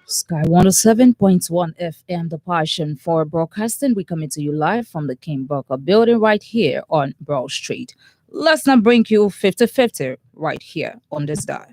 Sky 107.1 FM, The Passion for Broadcasting. We coming to you live from the King Burger building right here on Broad Street. Let's not bring you 50-50 right here on this dial.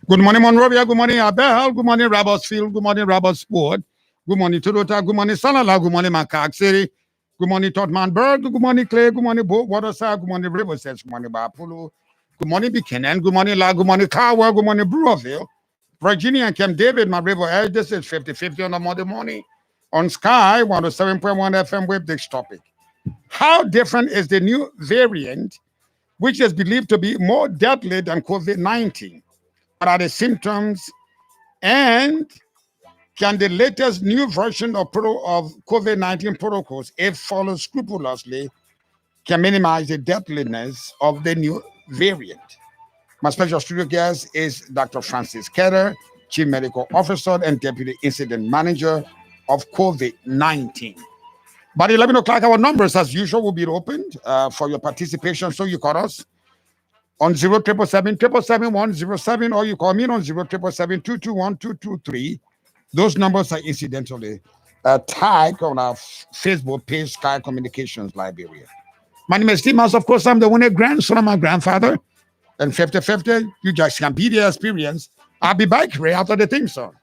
Good morning, Monrovia. Good morning, Abel. Good morning, Robertsfield. Good morning, Robertsport. Good morning, Toyota. Good morning, Salala. Good morning, Macaque City. Good morning, Tottenberg. Good morning, Clay. Good morning, Waterside. Good morning, Riverside. Good morning, Bapulu. Good morning, Buchanan. Good morning, La. Good morning, Cowell. Good morning, Brewerville. Virginia and Camp David, my river edge. This is 50-50 on a Monday morning on Sky 107.1 FM with this topic. How different is the new variant, which is believed to be more deadly than COVID-19? What are the symptoms? And can the latest new version of COVID-19 protocols, if followed scrupulously, can minimize the deadliness of the new variant? My special studio guest is Dr. Francis Ketter, Chief Medical Officer and Deputy Incident Manager of COVID-19. By 11 o'clock, our numbers, as usual, will be opened for your participation. So you call us on 077777107, or you call me on 07772212223. Those numbers are incidentally tagged on our Facebook page, Sky Communications Liberia. My name is Steve Mouse. Of course, I'm the only grandson of my grandfather. And 50-50, you just can be the experience. I'll be back right after the theme song.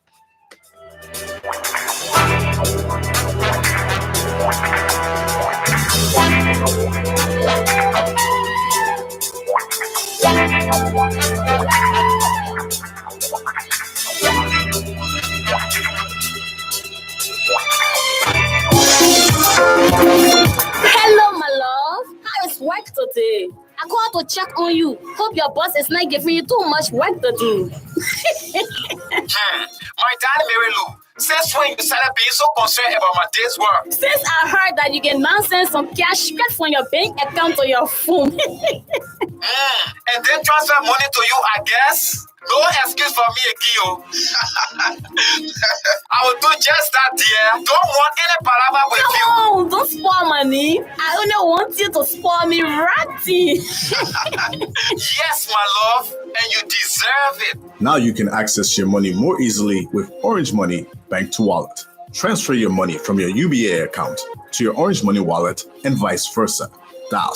Hello, my love. How is work today? I called to check on you. Hope your boss is not giving you too much work to do. My dad, Mary Lou, since when you started being so concerned about my day's work? Since I heard that you can now send some cash straight from your bank account to your phone. And then transfer money to you, I guess? No excuse for me again. I will do just that, dear. Don't want any palaver with you. No, don't spoil money. I only want you to spoil me ratty. Yes, my love, and you deserve it. Now you can access your money more easily with Orange Money Bank to Wallet. Transfer your money from your UBA account to your Orange Money wallet and vice versa. Dial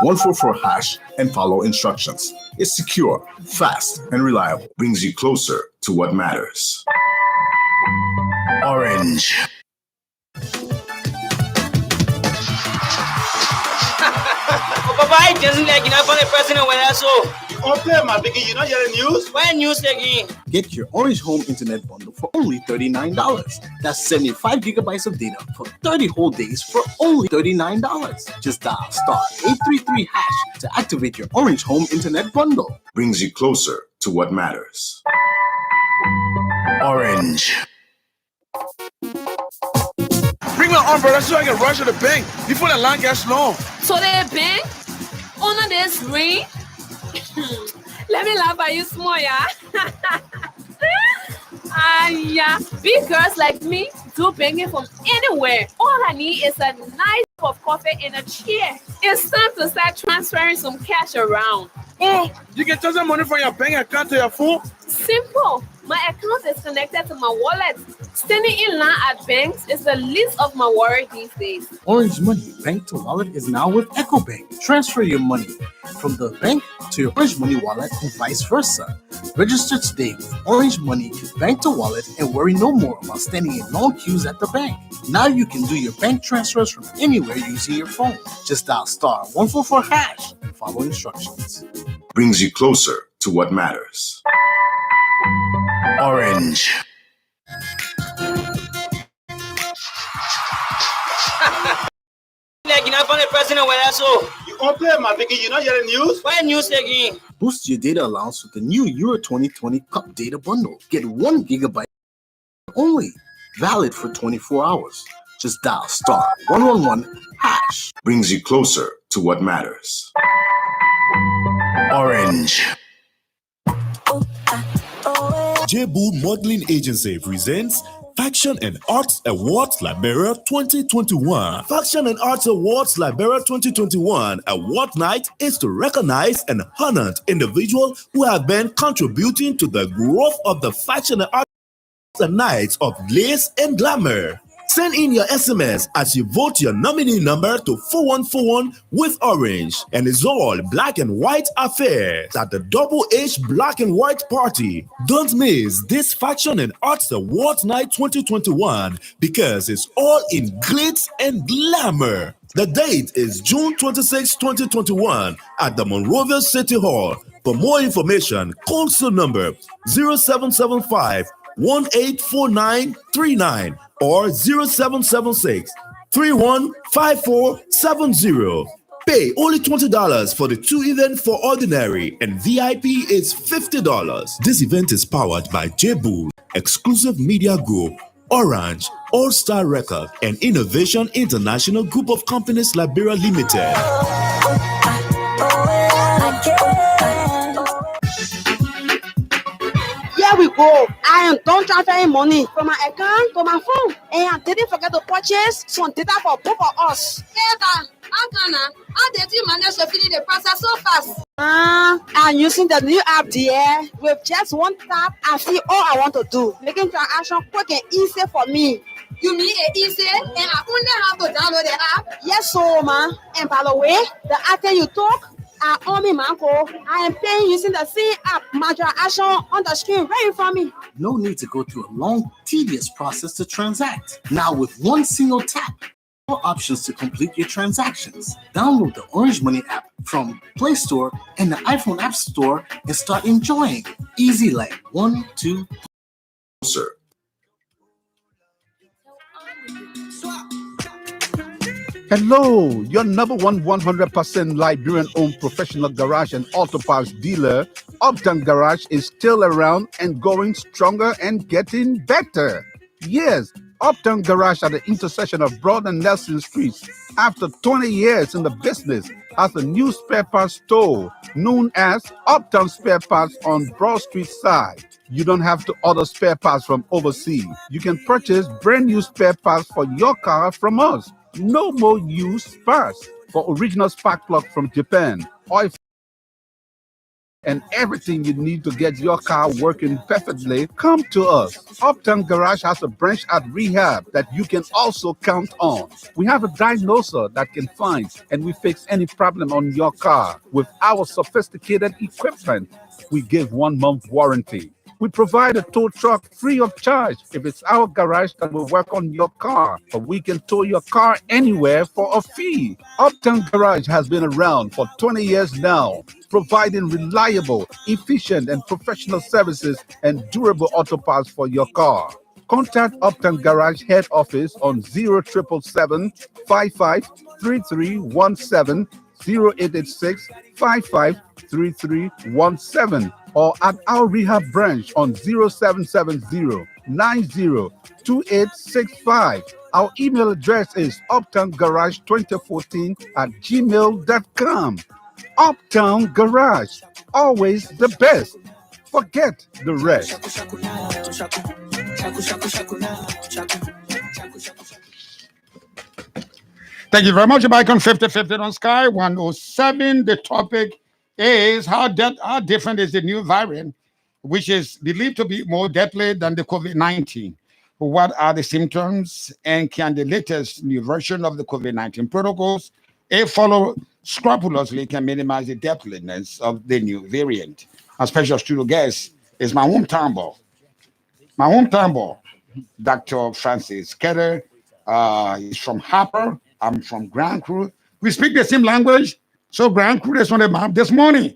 *144# and follow instructions. It's secure, fast, and reliable. Brings you closer to what matters. Orange. Papa, doesn't like enough for the president when I saw. Okay, my biggie, you know hear the news? Why news again? Get your Orange Home Internet bundle for only $39. That's 75 gigabytes of data for 30 whole days for only $39. Just dial *833# to activate your Orange Home Internet bundle. Brings you closer to what matters. Orange. Bring my umbrella so I can rush to the bank before the line gets long. So they bank under this ring. Let me laugh at you small, yeah. Yeah, big girls like me do banking from anywhere. All I need is a nice cup of coffee and a chair. It's time to start transferring some cash around. Oh, you can transfer money from your bank account to your phone? Simple. My account is connected to my wallet. Standing in line at banks is the least of my worry these days. Orange Money Bank to Wallet is now with EcoBank. Transfer your money from the bank to your Orange Money wallet and vice versa. Register today with Orange Money Bank to Wallet and worry no more about standing in long queues at the bank. Now you can do your bank transfers from anywhere using your phone. Just dial *144# and follow instructions. Brings you closer to what matters. Orange. Like enough for the president when I saw. You okay, my biggie, you know hear the news? Why news again? Boost your data allowance with the new Euro 2020 Cup Data Bundle. Get 1 gigabyte only. Valid for 24 hours. Just dial *111#. Brings you closer to what matters. Orange. Jebu Modeling Agency presents Faction and Arts Awards Liberia 2021. Faction and Arts Awards Liberia 2021 award night is to recognize and honor individuals who have been contributing to the growth of the Faction and Arts nights of Lace and Glamour. Send in your SMS as you vote your nominee number to 4141 with Orange. And it's all black and white affairs at the Double H Black and White Party. Don't miss this Faction and Arts Awards Night 2021 because it's all in glitz and glamour. The date is June 26, 2021 at the Monrovia City Hall. For more information, call the number 0775 184939 or 0776 315470. Pay only $20 for the 2 events for ordinary and VIP is $50. This event is powered by Jebu, Exclusive Media Group, Orange, All Star Record, and Innovation International Group of Companies Liberia Limited. Here we go. I am done transferring money from my account to my phone, and I didn't forget to purchase some data for both of us. How did you manage to finish the process so fast? I'm using the new app there. With just one tap, I see all I want to do, making transaction quick and easy for me. You mean it easy and I only have to download the app? Yes, so man. And by the way, the item you took are on me, Manko. I am paying using the same app. My transaction on the screen right in front of me. No need to go through a long, tedious process to transact. Now with one single tap, more options to complete your transactions. Download the Orange Money app from Play Store and the iPhone App Store and start enjoying. Easy like 1, 2, sir. Hello, your number one 100% Liberian-owned professional garage and auto parts dealer, Uptown Garage, is still around and going stronger and getting better. Yes, Uptown Garage at the intersection of Broad and Nelson Streets, after 20 years in the business, has a new spare parts store known as Uptown Spare Parts on Broad Street side. You don't have to order spare parts from overseas. You can purchase brand new spare parts for your car from us. No more used parts. For original spark plug from Japan, oil and everything you need to get your car working perfectly, come to us. Uptown Garage has a branch at Rehab that you can also count on. We have a diagnoser that can find and we fix any problem on your car. With our sophisticated equipment, we give 1 month warranty. We provide a tow truck free of charge if it's our garage that will work on your car, but we can tow your car anywhere for a fee. Uptown Garage has been around for 20 years now, providing reliable, efficient, and professional services and durable auto parts for your car. Contact Uptown Garage head office on 0777 553317, 0886 553317, or at our rehab branch on 0770 902865. Our email address is uptowngarage2014@gmail.com. Uptown Garage, always the best. Forget the rest. Thank you very much. You're back on 50/50 on Sky 107. The topic is how different is the new variant, which is believed to be more deadly than the COVID-19. What are the symptoms, and can the latest new version of the COVID-19 protocols, if followed scrupulously, can minimize the deadliness of the new variant? Our special studio guest is my hometown boy, Dr. Francis Ketter. He's from Harper. I'm from Grand Crew. We speak the same language. So Grand Crew is on the map. This morning,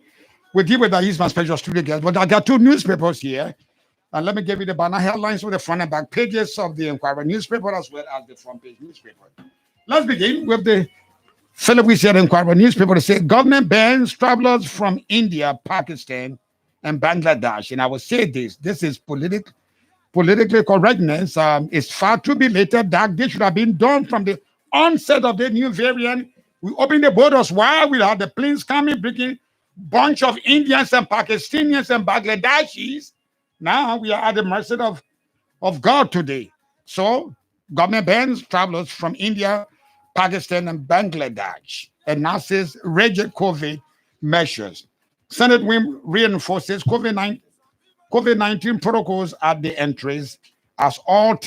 we deal with that. He's my special studio guest. But I got two newspapers here. And let me give you the banner headlines with the front and back pages of the Inquirer newspaper as well as the front page newspaper. Let's begin with the Philip Wissia Inquirer newspaper. They say government bans travelers from India, Pakistan, and Bangladesh. And I will say this is politically correctness. It's far too belated that this should have been done from the onset of the new variant. We opened the borders while we had the planes coming, bringing bunch of Indians and Pakistanians and Bangladeshis. Now we are at the mercy of God today. So government bans travelers from India, Pakistan, and Bangladesh, and now says rigid COVID measures. Senate reinforces COVID-19 protocols at the entries as UL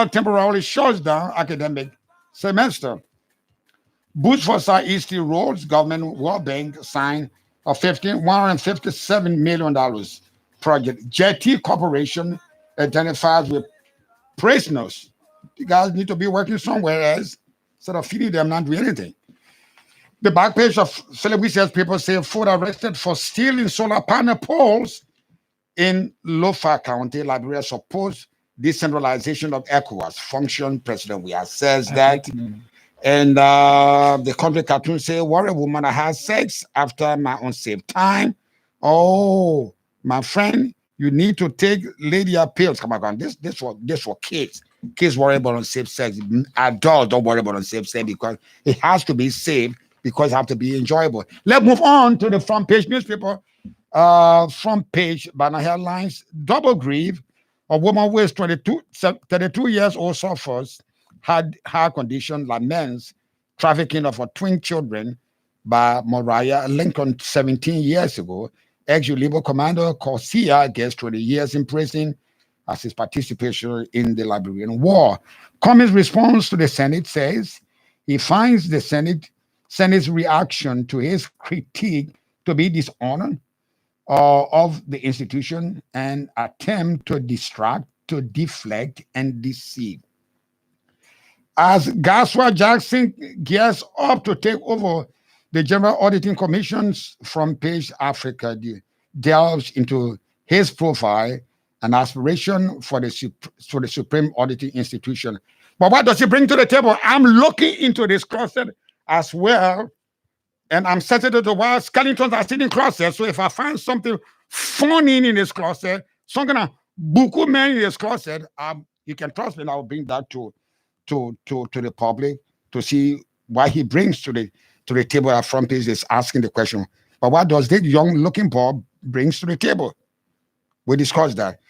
temporarily shuts down academic semester. Boost for Southeastern roads, government World Bank signed a $157 million project. Jetty Corporation identifies with prisoners. You guys need to be working somewhere else instead of feeding them, not doing anything. The back page of Philip Wissia's paper says Ford arrested for stealing solar panel poles in Lofa County. Liberia supports decentralization of ECOWAS function. President Weah says that. And the country cartoon say, "What a woman that has sex after my unsafe time." Oh, my friend, you need to take lady pills. Come on, this for kids. Kids worry about unsafe sex. Adults don't worry about unsafe sex because it has to be safe, because it has to be enjoyable. Let's move on to the front page newspaper. Front page banner headlines: double grief. A woman who is 32 years old suffers had heart condition, laments trafficking of her twin children by Mariah Lincoln 17 years ago. Ex-Labor commander Corsia gets 20 years in prison as his participation in the Liberian War. Cummings' response to the Senate says he finds the Senate's reaction to his critique to be dishonor of the institution and attempt to distract, to deflect, and deceive. As Gaswa Jackson gears up to take over the General Auditing Commission's front page, Africa delves into his profile and aspiration for the Supreme Auditing Institution. But what does he bring to the table? I'm looking into this closet as well, and I'm sensitive to why skeletons are sitting in closet. So if I find something funny in this closet, some kind of buku man in this closet, you can trust me, and I'll bring that to the public to see what he brings to the table. Our front page is asking the question, but what does this young looking boy brings to the table? We discussed that.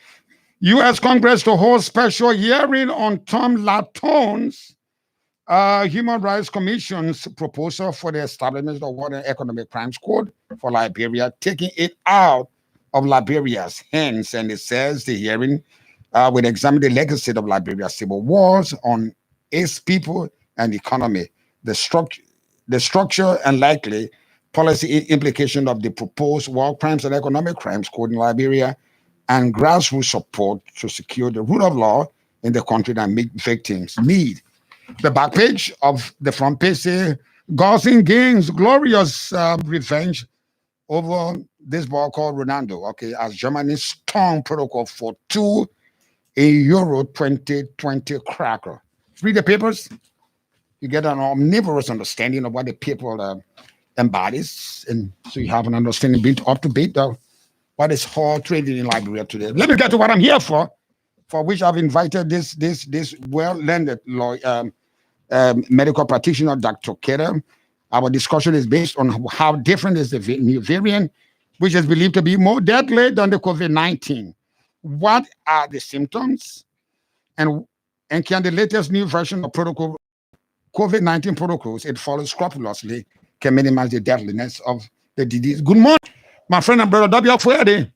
U.S. Congress to hold special hearing on Tom Latone's Human Rights Commission's proposal for the establishment of what an economic crimes court for Liberia, taking it out of Liberia's hands. And it says the hearing will examine the legacy of Liberia's civil wars on its people and economy, the structure and likely policy implication of the proposed war crimes and economic crimes code in Liberia, and grassroots support to secure the rule of law in the country that victims need. The back page of the front page says, Gaussian gains glorious revenge over this ball called Ronaldo, okay, as Germany's strong protocol for a Euro 2020 cracker. Read the papers, you get an omnivorous understanding of what the paper embodies, and so you have an understanding being up to date of what is all trading in Liberia today. Let me get to what I'm here for which I've invited this well-learned medical practitioner, Dr. Keter. Our discussion is based on how different is the new variant, which is believed to be more deadly than the COVID-19. What are the symptoms? And can the latest new version of protocol, COVID-19 protocols, it follows scrupulously, can minimize the deadliness of the disease? Good morning, my friend and brother. W. Fuede.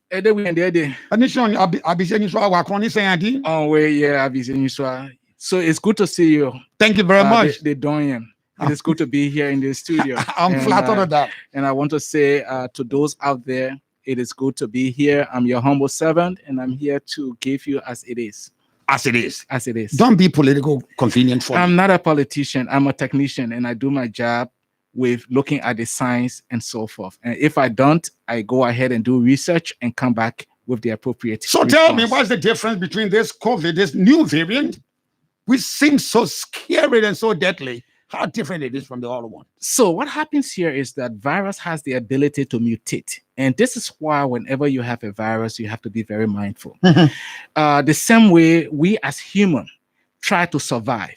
So it's good to see you. Thank you very much. The Dorian. It is good to be here in the studio. I'm flattered of that. And I want to say to those out there, it is good to be here. I'm your humble servant, and I'm here to give you as it is. As it is. As it is. Don't be political convenient for me. I'm not a politician. I'm a technician, and I do my job with looking at the science and so forth. And if I don't, I go ahead and do research and come back with the appropriate So response. tell me, what's the difference between this COVID, this new variant, which seems so scary and so deadly, how different it is from the other one? So what happens here is that virus has the ability to mutate. And this is why whenever you have a virus, you have to be very mindful. The same way we as humans try to survive,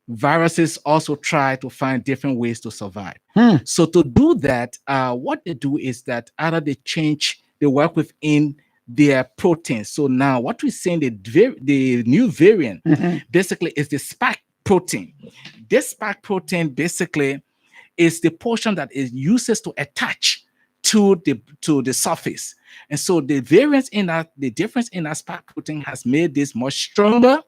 viruses also try to find different ways to survive. So to do that, what they do is that either they work within their proteins. So now what we're saying, the new variant basically is the spike protein. This spike protein basically is the portion that it uses to attach to the surface. And so the difference in that spike protein has made this much stronger,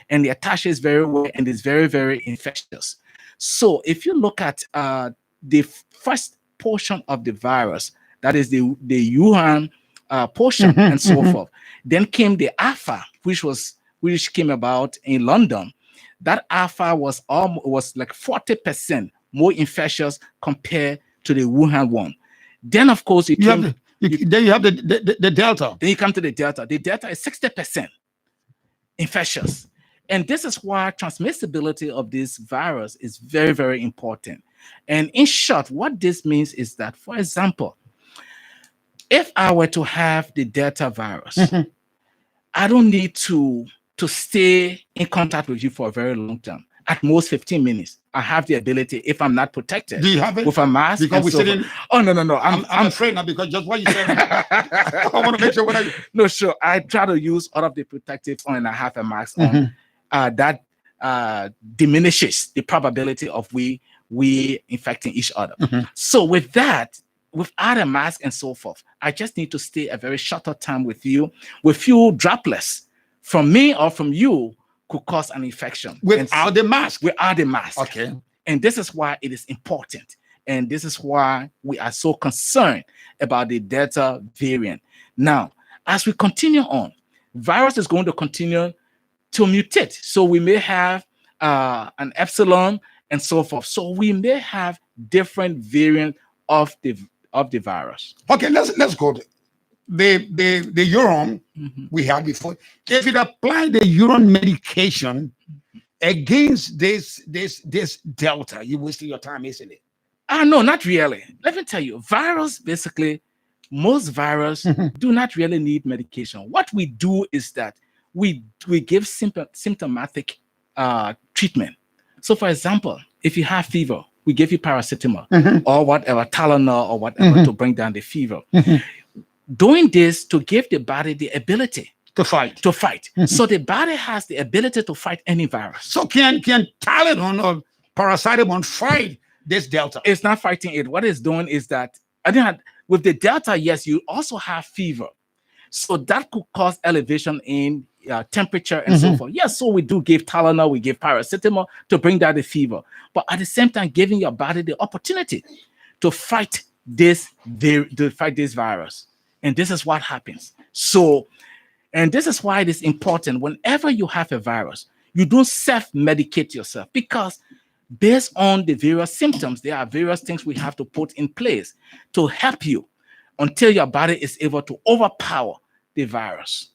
and it attaches very well and is very, very infectious. So if you look at the first portion of the virus, that is the Wuhan portion and so forth, then came the Alpha, which came about in London. That Alpha was like 40% more infectious compared to the Wuhan one. Then, of course, then you have the Delta. Then you come to the Delta. The Delta is 60% infectious. And this is why transmissibility of this virus is very, very important. And in short, what this means is that, for example, if I were to have the Delta virus, I don't need to stay in contact with you for a very long time. At most 15 minutes. I have the ability, if I'm not protected, do you have it? With a mask. Because we sitting. Oh no. I'm afraid now, because just what you said. I want to make sure No, sure. I try to use all of the protective on, and I have a mask on. That diminishes the probability of we infecting each other. So with that, without a mask and so forth, I just need to stay a very shorter time with you. With few droplets from me or from you could cause an infection. Without the mask? Without the mask. Okay. And this is why it is important. And this is why we are so concerned about the Delta variant. Now, as we continue on, virus is going to continue to mutate. So we may have an epsilon and so forth. So we may have different variants of the virus. Okay, let's go to the urine we had before. If it apply the urine medication against this Delta, you're wasting your time, isn't it? No, not really. Let me tell you, most virus do not really need medication. What we do is that we give symptomatic treatment. So, for example, if you have fever, we give you paracetamol or whatever, Tylenol or whatever to bring down the fever. Doing this to give the body the ability to fight. So the body has the ability to fight any virus. So can Tylenol or paracetamol fight this Delta? It's not fighting it. What it's doing is that with the Delta, yes, you also have fever. So that could cause elevation in temperature and so forth. Yes, so we do give Tylenol, we give paracetamol to bring down the fever. But at the same time, giving your body the opportunity to fight to fight this virus. And this is what happens. So, and this is why it is important whenever you have a virus, you don't self-medicate yourself, because based on the various symptoms, there are various things we have to put in place to help you until your body is able to overpower the virus.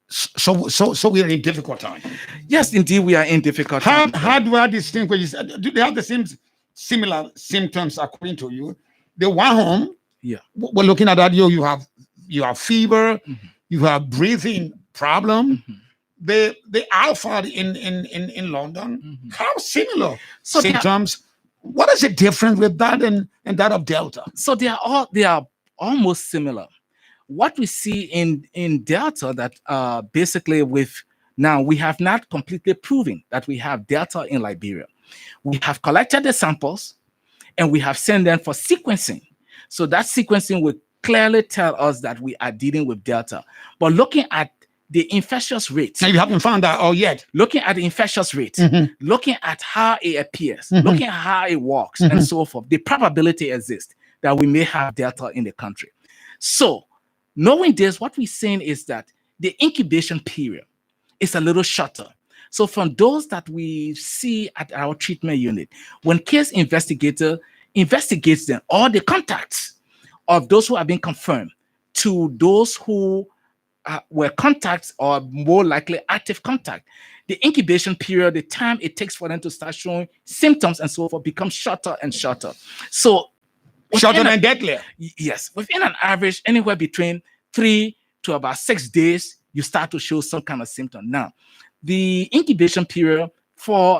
So we are in difficult time. Yes, indeed, we are in difficult time. How do I distinguish? Do they have the same similar symptoms according to you? The one home. Yeah. We're looking at that. You have fever. You have breathing problem. The Alpha in London. How similar symptoms? What is the difference with that and that of Delta? So they are almost similar. What we see in Delta that basically we have not completely proven that we have Delta in Liberia. We have collected the samples and we have sent them for sequencing. So that sequencing will clearly tell us that we are dealing with Delta. But looking at the infectious rate. Now you haven't found that all yet. Looking at the infectious rate, looking at how it appears, looking at how it works, and so forth, the probability exists that we may have Delta in the country. So, knowing this, what we're saying is that the incubation period is a little shorter. So, from those that we see at our treatment unit, when case investigator investigates them, all the contacts of those who have been confirmed to those who were contacts or more likely active contact, the incubation period, the time it takes for them to start showing symptoms and so forth, becomes shorter and shorter. So shorter than deadlier. Yes, within an average, anywhere between 3 to about 6 days, you start to show some kind of symptom. Now, the incubation period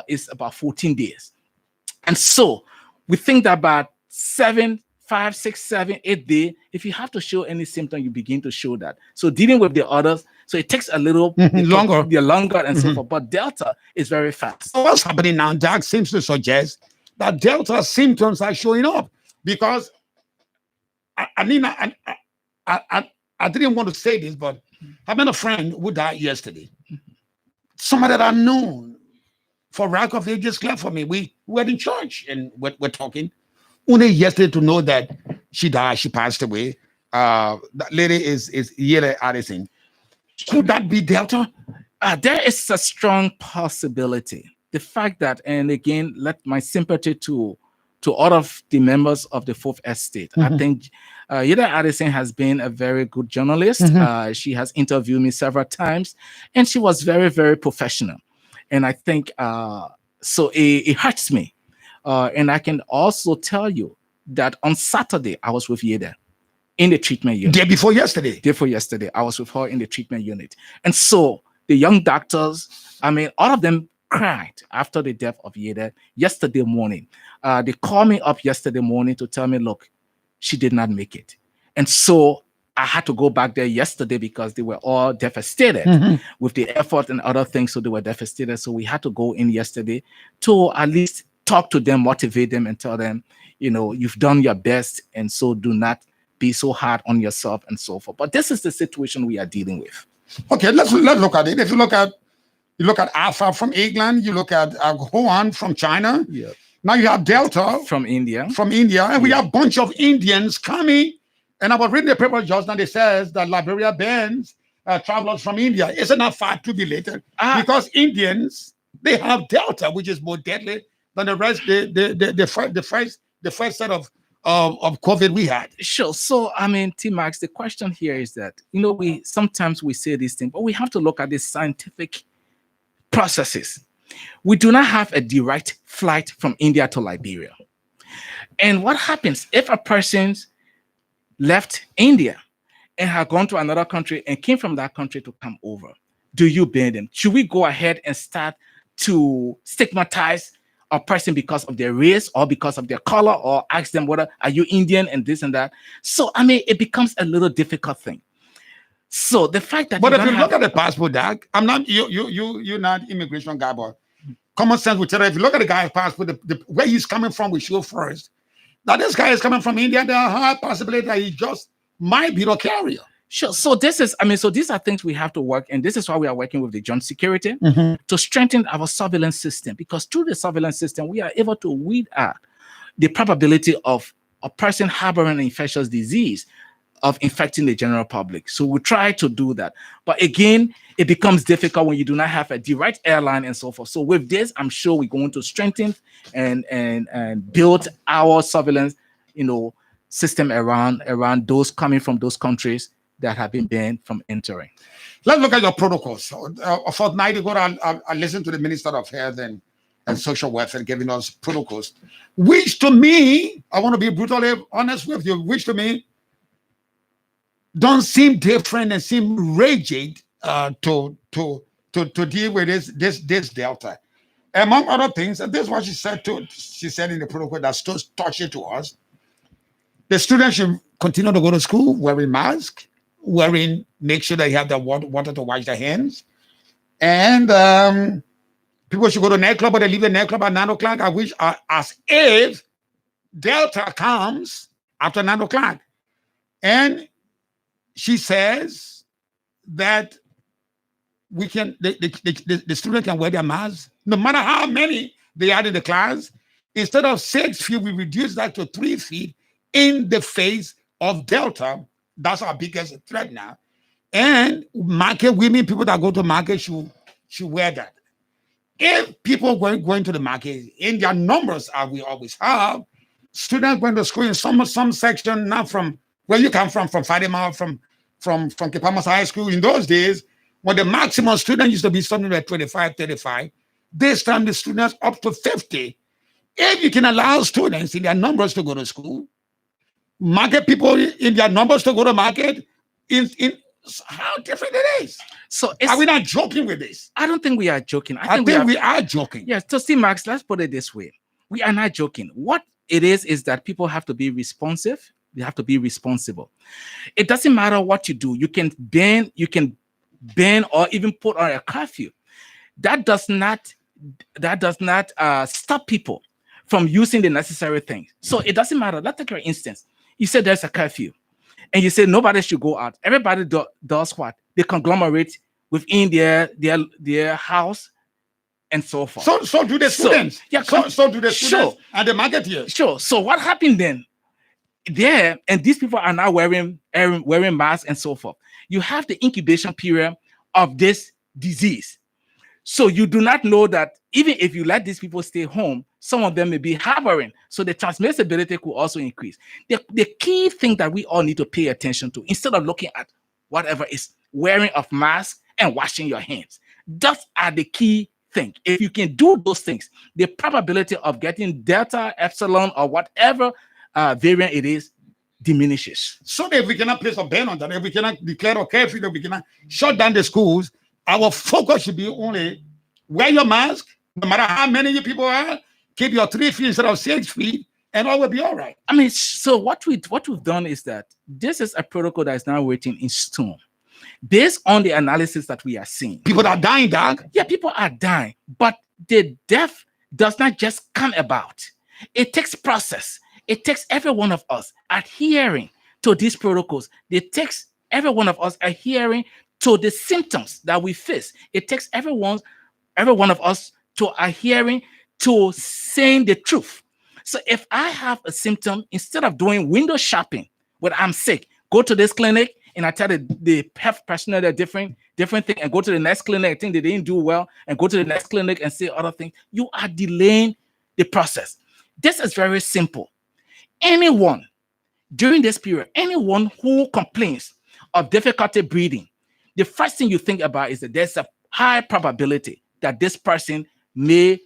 is about 14 days. And so we think that about 5, 6, 7, 8 days, if you have to show any symptom, you begin to show that. So dealing with the others, so it takes a little longer. Longer and so forth. But Delta is very fast. So what's happening now, Doc, seems to suggest that Delta symptoms are showing up, because I didn't want to say this, but I met a friend who died yesterday. Somebody that I known for lack of ages clear for me. We were in church and we're talking. Only yesterday to know that she died, she passed away. That lady is Yele Addison. Could that be Delta? There is a strong possibility. The fact that, and again, let my sympathy to all of the members of the Fourth Estate. I think Yele Addison has been a very good journalist. She has interviewed me several times, and she was very, very professional. And I think, so it hurts me. And I can also tell you that on Saturday, I was with Yeda in the treatment unit. Day before yesterday. I was with her in the treatment unit. And so the young doctors, I mean, all of them cried after the death of Yeda yesterday morning. They called me up yesterday morning to tell me, look, she did not make it. And so I had to go back there yesterday because they were all devastated with the effort and other things. So they were devastated. So we had to go in yesterday to at least talk to them, motivate them, and tell them, you know, you've done your best, and so do not be so hard on yourself and so forth. But this is the situation we are dealing with. Okay, let's look at it. If you look at Alpha from England, you look at Wuhan from China. Yeah. Now you have Delta from India. And we have a bunch of Indians coming. And I was reading the paper just now. It says that Liberia bans travelers from India. Isn't that far too be later? Because Indians, they have Delta, which is more deadly than the rest. The first set of COVID we had. Sure. So I mean, T-Max, the question here is that, you know, sometimes we say these things, but we have to look at the scientific processes. We do not have a direct flight from India to Liberia. And what happens if a person left India and had gone to another country and came from that country to come over? Do you ban them? Should we go ahead and start to stigmatize a person because of their race or because of their color, or ask them whether are you Indian and this and that? So I mean, it becomes a little difficult thing. So the fact that, but if you look at the passport, Doc, I'm not you're not immigration guy, but common sense would tell you, if you look at the guy's passport, where he's coming from, we show first. Now this guy is coming from India. There are high possibility that he just might be the carrier. Sure. So this is, I mean, so these are things we have to work, and this is why we are working with the Joint Security to strengthen our surveillance system, because through the surveillance system, we are able to weed out the probability of a person harboring an infectious disease of infecting the general public. So we try to do that. But again, it becomes difficult when you do not have a direct airline and so forth. So with this, I'm sure we're going to strengthen and build our surveillance, system around those coming from those countries that have been banned from entering. Let's look at your protocols. So, a fortnight ago, I listened to the Minister of Health and Social Welfare giving us protocols, which to me, I want to be brutally honest with you, which to me don't seem different and seem rigid to deal with this Delta. Among other things, and this is what she said in the protocol that's so touchy to us. The students should continue to go to school wearing masks, make sure they have the water to wash their hands. And people should go to nightclub, but they leave the nightclub at 9 o'clock, as if Delta comes after 9 o'clock. And she says that the student can wear their masks, no matter how many they are in the class. Instead of 6 feet, we reduce that to 3 feet in the face of Delta. That's our biggest threat now. And people that go to market should wear that. If people going to the market in their numbers, as we always have, students going to school in some section, not from where you come from Fatima, from Kepamas High School. In those days, when the maximum student used to be something like 25, 35, this time the students up to 50. If you can allow students in their numbers to go to school, market people in their numbers to go to market, in how different it is. So are we not joking with this? I don't think we are joking. I think we are joking. Yes, so see, Max, let's put it this way. We are not joking. What it is that people have to be responsive. They have to be responsible. It doesn't matter what you do. You can ban or even put on a curfew. That does not stop people from using the necessary things. So it doesn't matter. Let's take for instance. You said there's a curfew, and you say nobody should go out. Everybody does what? They conglomerate within their house and so forth. So do the students. So do the students. Sure. And the marketeers. Sure. So what happened then? There, and these people are now wearing masks and so forth. You have the incubation period of this disease. So you do not know that even if you let these people stay home, some of them may be harboring. So the transmissibility could also increase. The key thing that we all need to pay attention to, instead of looking at whatever, is wearing of masks and washing your hands. Those are the key thing. If you can do those things, the probability of getting Delta, Epsilon, or whatever variant it is diminishes. So if we cannot place a ban on that, if we cannot declare a curfew, if we cannot shut down the schools, our focus should be only wear your mask, no matter how many people are, keep your 3 feet instead of 6 feet, and all will be all right. I mean, so what we've done is that this is a protocol that is now written in stone. Based on the analysis that we are seeing. People are dying, Doc. Yeah, people are dying. But the death does not just come about. It takes process. It takes every one of us adhering to these protocols. It takes every one of us adhering to the symptoms that we face. It takes every one of us to adhering to saying the truth. So if I have a symptom, instead of doing window shopping when I'm sick, go to this clinic and I tell the health personnel they're different thing, and go to the next clinic, I think they didn't do well, and go to the next clinic and say other things. You are delaying the process. This is very simple. Anyone during this period, anyone who complains of difficulty breathing, the first thing you think about is that there's a high probability that this person may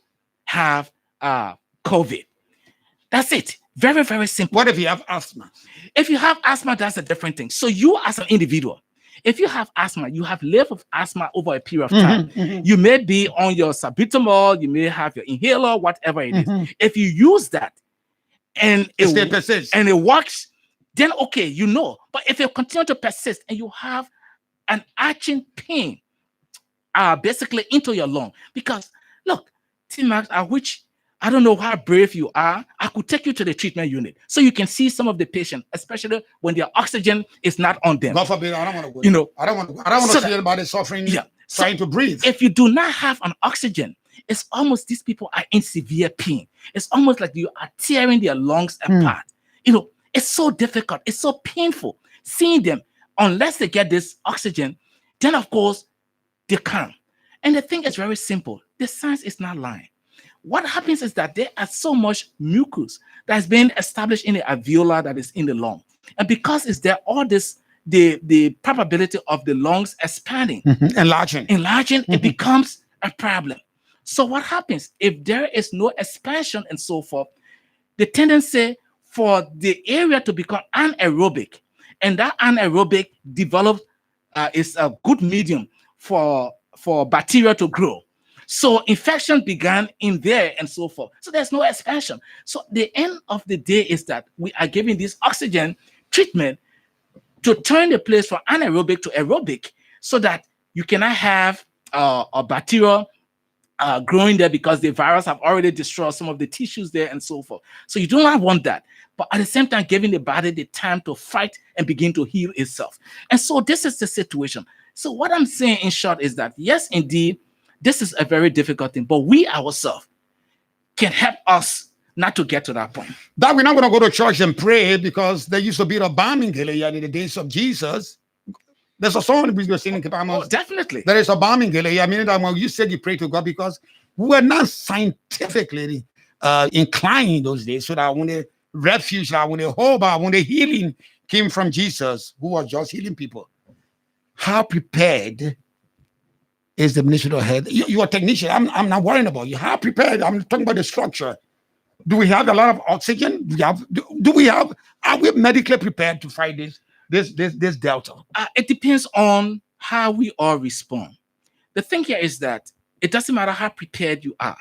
have COVID. That's it. Very, very simple. What if you have asthma? If you have asthma, that's a different thing. So you as an individual, if you have asthma, you have lived with asthma over a period of time. You may be on your salbutamol, you may have your inhaler, whatever it is. If you use that and it persists and it works, then okay, you know. But if it continue to persist and you have an arching pain basically into your lung, because look, T-Max, I don't know how brave you are. I could take you to the treatment unit so you can see some of the patients, especially when their oxygen is not on them. God forbid, I don't want to go. You know, I don't want to see anybody suffering, trying to breathe. If you do not have an oxygen, it's almost these people are in severe pain. It's almost like you are tearing their lungs apart. it's so difficult. It's so painful seeing them. Unless they get this oxygen, then of course they can't. And the thing is very simple. The science is not lying. What happens is that there are so much mucus that has been established in the alveolar that is in the lung. And because it's there, all this, the probability of the lungs expanding, enlarging, it becomes a problem. So what happens if there is no expansion and so forth? The tendency for the area to become anaerobic, and that anaerobic develops is a good medium for bacteria to grow. So infection began in there and so forth. So there's no expansion. So the end of the day is that we are giving this oxygen treatment to turn the place from anaerobic to aerobic, so that you cannot have a bacteria growing there, because the virus have already destroyed some of the tissues there and so forth. So you do not want that. But at the same time, giving the body the time to fight and begin to heal itself. And so this is the situation. So what I'm saying in short is that, yes, indeed, this is a very difficult thing, but we ourselves can help us not to get to that point. That we're not going to go to church and pray, because there used to be a bombing in the days of Jesus. There's a song we were singing. Definitely. There is a bombing. I mean, that when you said you pray to God, because we were not scientifically inclined in those days. So that when the refuge, when the hope, when the healing came from Jesus, who was just healing people, how prepared is the ministry of health? You're a technician. I'm not worrying about you. How prepared? I'm talking about the structure. Do we have a lot of oxygen? Are we medically prepared to fight this Delta? It depends on how we all respond. The thing here is that it doesn't matter how prepared you are.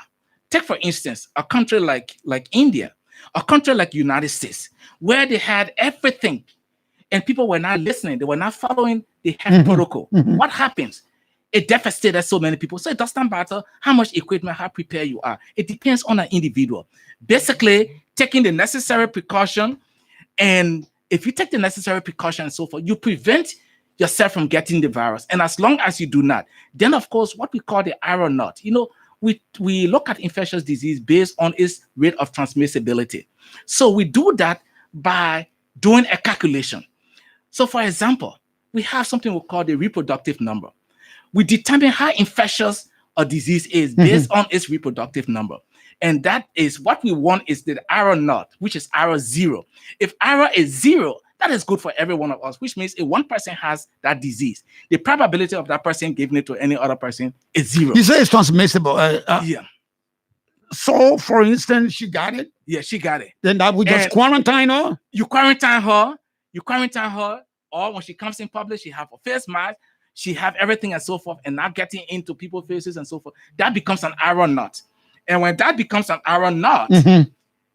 Take, for instance, a country like India, a country like United States, where they had everything and people were not listening. They were not following the health protocol. What happens? It devastated so many people. So it doesn't matter how much equipment, how prepared you are. It depends on an individual. Basically, taking the necessary precaution, and if you take the necessary precaution and so forth, you prevent yourself from getting the virus. And as long as you do not, then of course, what we call the iron knot, we look at infectious disease based on its rate of transmissibility. So we do that by doing a calculation. So for example, we have something we call the reproductive number. We determine how infectious a disease is based on its reproductive number. And that is what we want, is the iron knot, which is iron 0. If iron is 0, that is good for every one of us, which means if one person has that disease, the probability of that person giving it to any other person is 0. You say it's transmissible. Yeah. So, for instance, she got it? Yeah, she got it. Then that we just quarantine her? You quarantine her, or when she comes in public, she have a face mask, she have everything and so forth, and not getting into people's faces and so forth. That becomes an iron knot. And when that becomes an iron knot,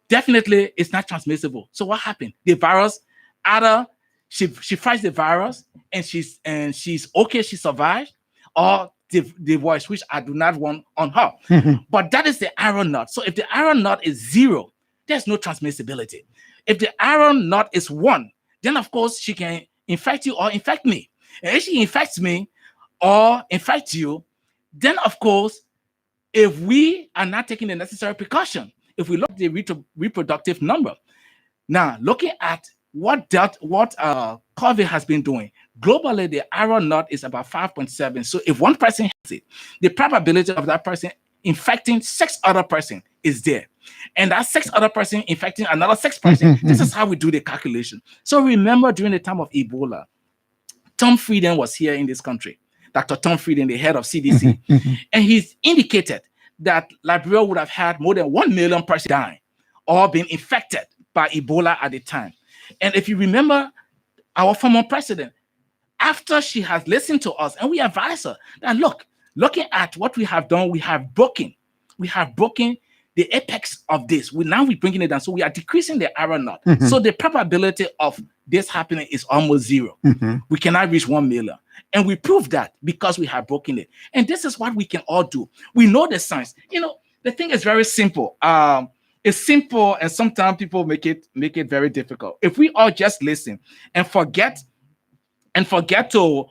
definitely it's not transmissible. So what happened? The virus, either she fights the virus and she's okay, she survived, or the voice, which I do not want on her. But that is the iron knot. So if the iron knot is 0, there's no transmissibility. If the iron knot is 1, then of course she can infect you or infect me. And if she infects me or infects you, then of course, if we are not taking the necessary precaution, if we look at the reproductive number, now looking at what COVID has been doing, globally, the iron knot is about 5.7. So if one person has it, the probability of that person infecting 6 other person is there. And that 6 other person infecting another 6 person. This is how we do the calculation. So remember, during the time of Ebola, Tom Frieden was here in this country. Dr. Tom Frieden, the head of CDC, and he's indicated that Liberia would have had more than 1 million persons dying or being infected by Ebola at the time. And if you remember, our former president, after she has listened to us, and we advise her that, looking at what we have done, we have broken the apex of this. We're bringing it down. So we are decreasing the iron knot. So the probability of this happening is almost 0. We cannot reach 1 million. And we prove that because we have broken it. And this is what we can all do. We know the science. The thing is very simple. It's simple, and sometimes people make it very difficult. If we all just listen and forget to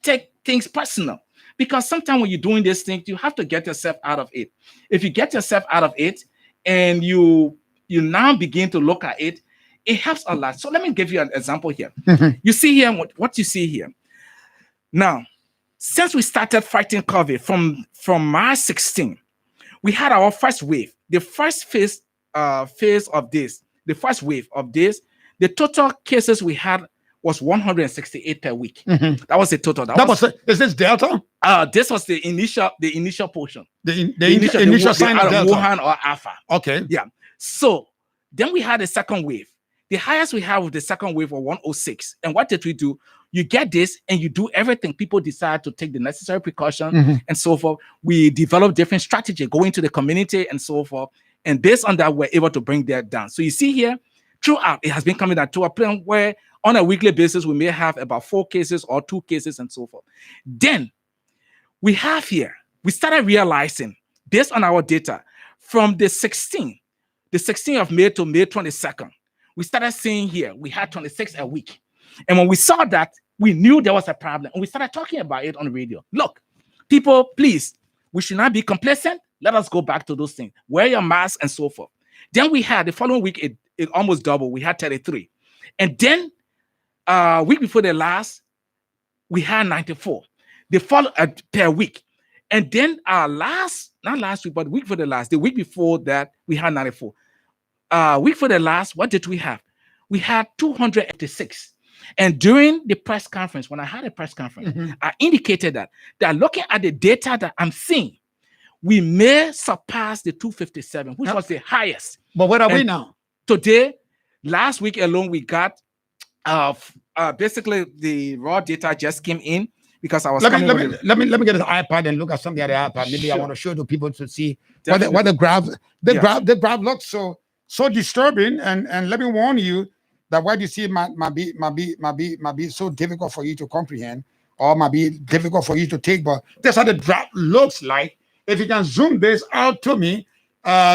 take things personal. Because sometimes when you're doing these things, you have to get yourself out of it. If you get yourself out of it and you you now begin to look at it, it helps a lot. So let me give you an example here. Mhm. You see here what you see here. Now, since we started fighting COVID from March 16, we had our first wave. The first phase of this, the first wave of this, the total cases we had was 168 per week. Mhm. That was the total. Is this Delta? This was the initial portion. The initial sign of Delta. Wuhan or Alpha. Okay. Yeah. So then we had a second wave. The highest we had with the second wave was 106. And what did we do? You get this and you do everything. People decide to take the necessary precaution Mhm. and so forth. We develop different strategy, go into the community and so forth. And based on that, we're able to bring that down. So you see here, throughout, it has been coming down to a point where on a weekly basis, we may have about 4 cases or 2 cases and so forth. Then we have here, we started realizing, based on our data, from the 16th of May to May 22nd, we started seeing here, we had 26 a week. And when we saw that, we knew there was a problem. And we started talking about it on the radio. Look, people, please, we should not be complacent. Let us go back to those things. Wear your mask and so forth. Then we had, the following week, it almost doubled. We had 33. And then week before the last, we had 94. The follow per week. And then our last, not last week, but the week before the last, the week before that, we had 94. Week for the last, what did we have? We had 286. And during the press conference, when I had a press conference, Mhm. I indicated that looking at the data that I'm seeing, we may surpass the 257, which was the highest. But where are we And now? Today, last week alone, we got basically the raw data just came in because I was Let me coming with let me get an iPad and look at something at the iPad. Maybe I Sure. want to show the people to see Definitely. what the graph Yeah. the graph looks so disturbing. And let me warn you that what you see might be so difficult for you to comprehend or might be difficult for you to take. But that's how the graph looks like. If you can zoom this out to me,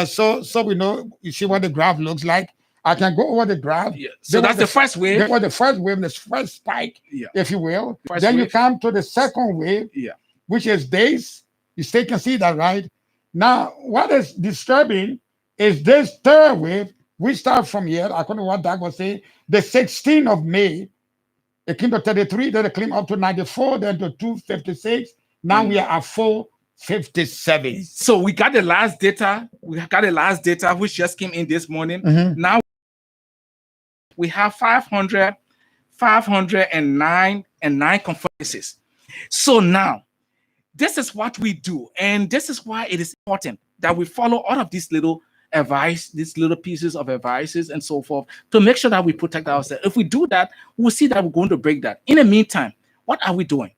so we know you see what the graph looks like. I can go over the graph. Yeah. So There that's was the first wave. There was the first wave, the first spike, Yeah. if you will. First Then you wave. come to the second wave, Yeah. which is days. You still can see that, right? Now, what is disturbing is this third wave, which starts from here, according to what Doug was saying, the 16th of May, it came to 33, then it came up to 94, then to 256. Now we are at 457. So we got the last data. We got the last data, which just came in this morning. Mhm. Now we have 509 confirmed cases. So now, this is what we do. And this is why it is important that we follow all of these little advice, these little pieces of advices and so forth, to make sure that we protect ourselves. If we do that, we'll see that we're going to break that. In the meantime, what are we doing?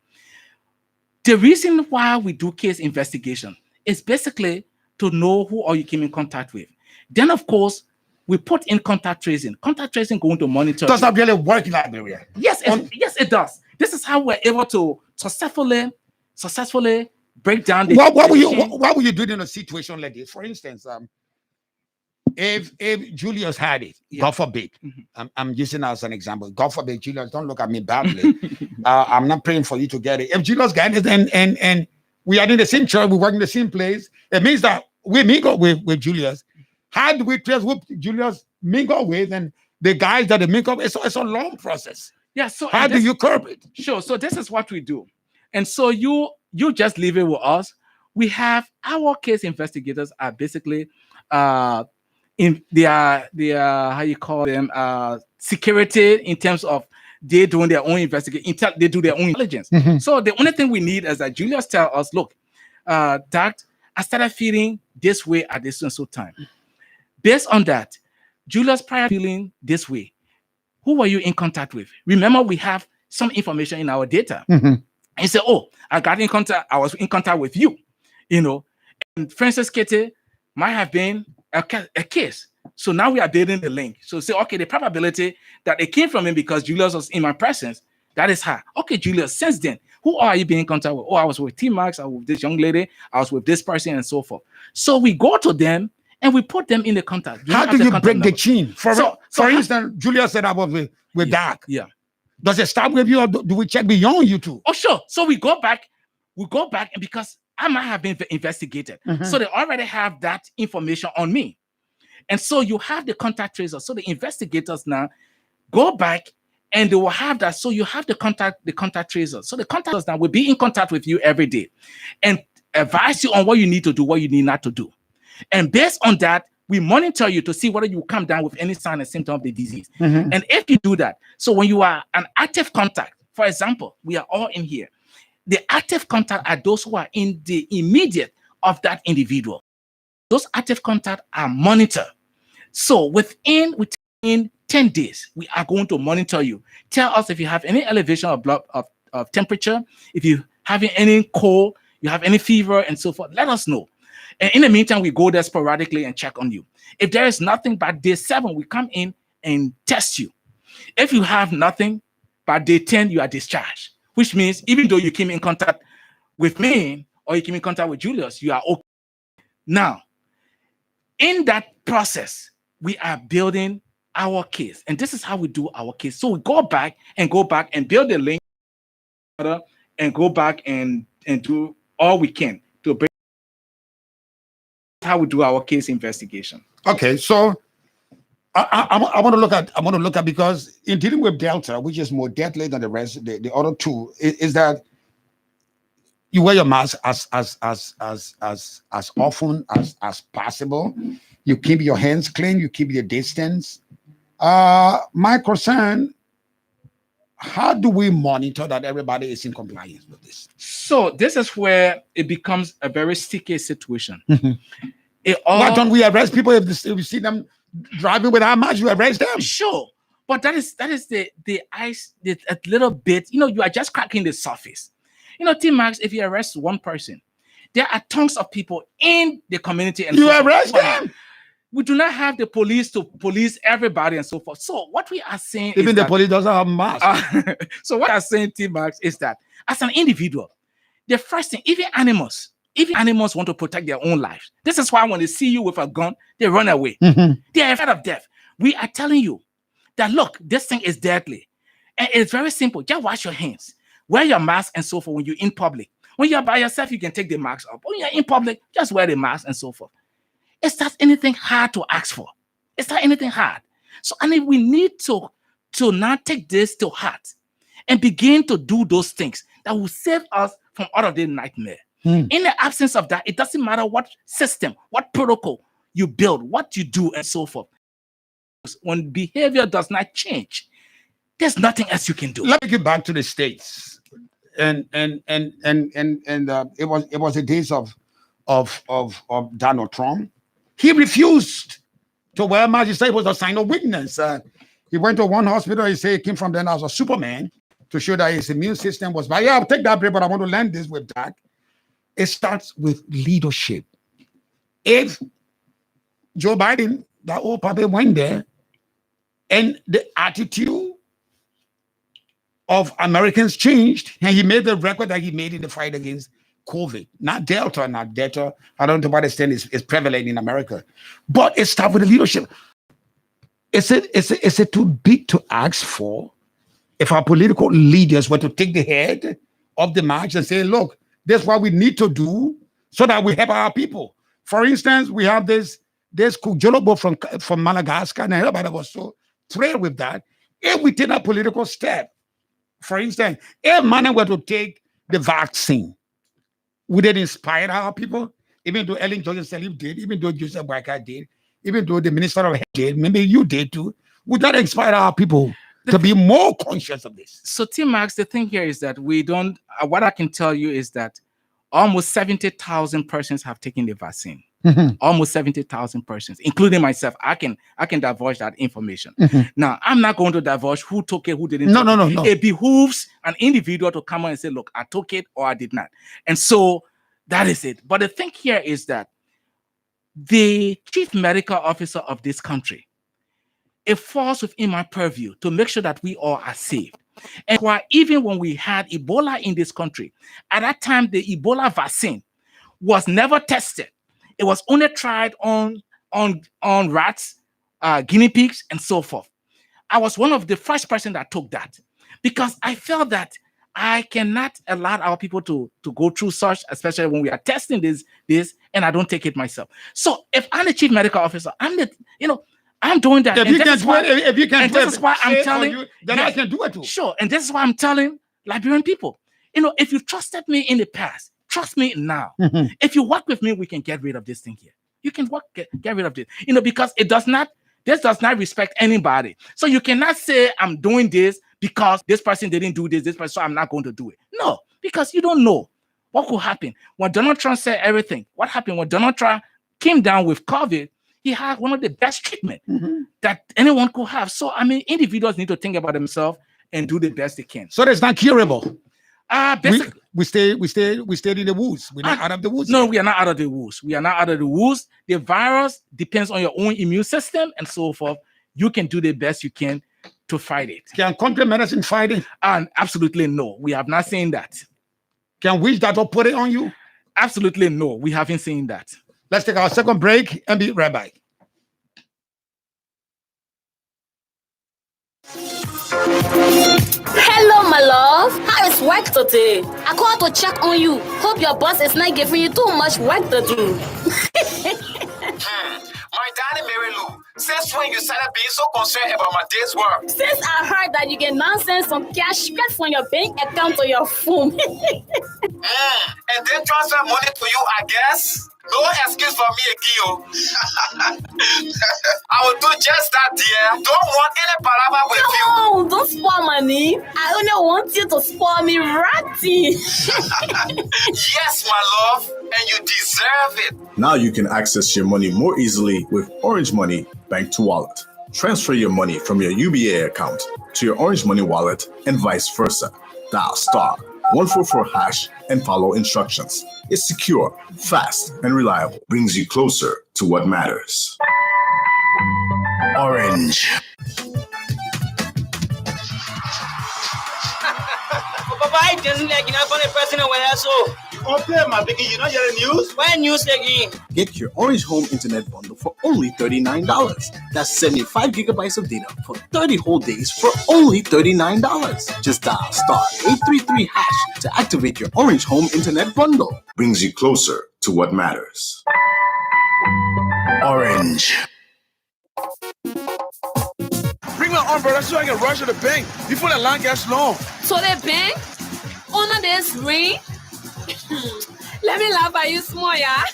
The reason why we do case investigation is basically to know who are you came in contact with. Then, of course, we put in contact tracing. Contact tracing going to monitor. Does that really work in Liberia? Yes, yes, it does. This is how we're able to successfully break down the. What the would you chain. what would you do in a situation like this? For instance, if Julius had it, God forbid, I'm using as an example. God forbid, Julius, don't look at me badly. I'm not praying for you to get it. If Julius got it, and we are in the same church, we work in the same place, it means that we mingle with Julius. How do we trace who Julius mingle with and the guys that they mingle with? It's a long process. Yeah. So How do you curb it? Sure. So this is what we do, and so you just leave it with us. We have our case investigators are basically in they are how you call them security in terms of they doing their own investigation. They do their own intelligence. Mhm. So the only thing we need is that Julius tell us, look, Doc, I started feeling this way at this and so time. Based on that, Julius prior feeling this way. Who were you in contact with? Remember, we have some information in our data. Mhm. And you say, oh, I was in contact with you, And Francis Kitty might have been a case. So now we are building the link. So say, okay, the probability that it came from him because Julius was in my presence, that is high. Okay, Julius, since then, who are you being in contact with? Oh, I was with T-Max, I was with this young lady, I was with this person, and so forth. So we go to them and we put them in the contact. How do you break the chain? For instance, Julius said I was with Doc. Yeah. Does it start with you, or do we check beyond you two? Oh, sure. So we go back, and because I might have been investigated. Mhm. So they already have that information on me. And so you have the contact tracer. So the investigators now go back and they will have that. So you have the contact tracer. So the contactors now will be in contact with you every day and advise you on what you need to do, what you need not to do. And based on that, we monitor you to see whether you come down with any sign and symptom of the disease. And if you do that, so when you are an active contact, for example, we are all in here. The active contact are those who are in the immediate of that individual. Those active contacts are monitored. So within 10 days, we are going to monitor you. Tell us if you have any elevation of blood of temperature, if you having any cold, you have any fever, and so forth. Let us know. And in the meantime, we go there sporadically and check on you. If there is nothing by day 7, we come in and test you. If you have nothing, by day 10, you are discharged, which means even though you came in contact with me or you came in contact with Julius, you are okay. Now, in that process, we are building our case. And this is how we do our case. So we go back and build the link and go back and do all we can to bring how we do our case investigation. Okay, so I want to look at because in dealing with Delta, which is more deadly than the rest, the other two, is that you wear your mask as often as possible. You keep your hands clean. You keep your distance. My concern: how do we monitor that everybody is in compliance with this? So this is where it becomes a very sticky situation. Why don't we arrest people if we see them driving without masks? You arrest them. Sure, but that is the ice, a little bit. You are just cracking the surface. T-Max, if you arrest one person, there are tons of people in the community, and you arrest them. We do not have the police to police everybody and so forth. So what we are saying, even is the that, police doesn't have masks. So what I'm saying, T-Max, is that as an individual, the first thing, even animals want to protect their own lives. This is why when they see you with a gun, they run away. They are afraid of death. We are telling you that, look, this thing is deadly. And it's very simple. Just wash your hands. Wear your mask and so forth when you're in public. When you're by yourself, you can take the mask off. When you're in public, just wear the mask and so forth. Is that anything hard to ask for? Is that anything hard? So, and we need to now take this to heart and begin to do those things that will save us from all of the nightmare. In the absence of that, it doesn't matter what system, what protocol you build, what you do, and so forth. When behavior does not change, there's nothing else you can do. Let me get back to the States, and it was the days of Donald Trump. He refused to wear mask. He said it was a sign of weakness. He went to one hospital. He said he came from there as a Superman to show that his immune system was bad. Yeah, I'll take that break, but I want to land this with that. It starts with leadership. If Joe Biden, that old puppy, went there, and the attitude of Americans changed, and he made the record that he made in the fight against COVID, not Delta. I don't know to what extent is prevalent in America, but it starts with the leadership. Is it too big to ask for if our political leaders were to take the head of the march and say, look, this is what we need to do so that we help our people? For instance, we have this Kujolobo from Madagascar, and everybody was so thrilled with that. If we take a political step, for instance, if Mane were to take the vaccine, would it inspire our people? Even though Ellen Johnson Sirleaf did, even though Joseph Boakai did, even though the Minister of Health did, maybe you did too, would that inspire our people to be more conscious of this? So, T-Max, the thing here is that we don't, what I can tell you is that almost 70,000 persons have taken the vaccine. Almost 70,000 persons, including myself. I can divulge that information. Now, I'm not going to divulge who took it, who didn't. No. It behooves an individual to come on and say, look, I took it or I did not. And so that is it. But the thing here is that the chief medical officer of this country, it falls within my purview to make sure that we all are safe. And why, even when we had Ebola in this country, at that time, the Ebola vaccine was never tested. It was only tried on rats, guinea pigs, and so forth. I was one of the first person that took that because I felt that I cannot allow our people to go through such, especially when we are testing this, and I don't take it myself. So if I'm the chief medical officer, I'm doing that. If And you this can is do why- it, if you can and do this it, is why I'm say it for telling you, then I can do it too. Sure, and this is why I'm telling Liberian people. If you trusted me in the past, trust me now. If you work with me, we can get rid of this thing here. You can get rid of this. Because this does not respect anybody. So you cannot say I'm doing this because this person didn't do this person, so I'm not going to do it. No, because you don't know what could happen. When Donald Trump said everything, what happened when Donald Trump came down with COVID? He had one of the best treatment that anyone could have. So individuals need to think about themselves and do the best they can. So it's not curable. Basically, we stay in the woods. We're not out of the woods. No, we are not out of the woods. We are not out of the woods. The virus depends on your own immune system and so forth. You can do the best you can to fight it. Can country medicine fight it? And absolutely no. We have not seen that. Can witch doctor put it on you? Absolutely no. We haven't seen that. Let's take our second break and be right back. Hello, my love. How is work today? I called to check on you. Hope your boss is not giving you too much work to do. My darling Mary Lou, since when you started being so concerned about my day's work? Since I heard that you get nonsense some cash straight from your bank account to your phone. And then transfer money to you, I guess? No excuse for me again. I will do just that, dear. Don't want any palaver with you. No, don't spoil money. I only want you to spoil me ratty. Yes, my love, and you deserve it. Now you can access your money more easily with Orange Money Bank to Wallet. Transfer your money from your UBA account to your Orange Money wallet and vice versa. Dial *144# and follow instructions. It's secure, fast, and reliable. Brings you closer to what matters. Orange. Papa, I just like the president when I saw. Okay, my biggie, you know your news? When news again? Get your Orange Home Internet bundle for only $39. That's 75 gigabytes of data for 30 whole days for only $39. Just dial *833# to activate your Orange Home Internet bundle. Brings you closer to what matters. Orange. Bring my umbrella so I can rush to the bank before the line gets long. So the bank under this ring. Let me laugh at you small, yeah.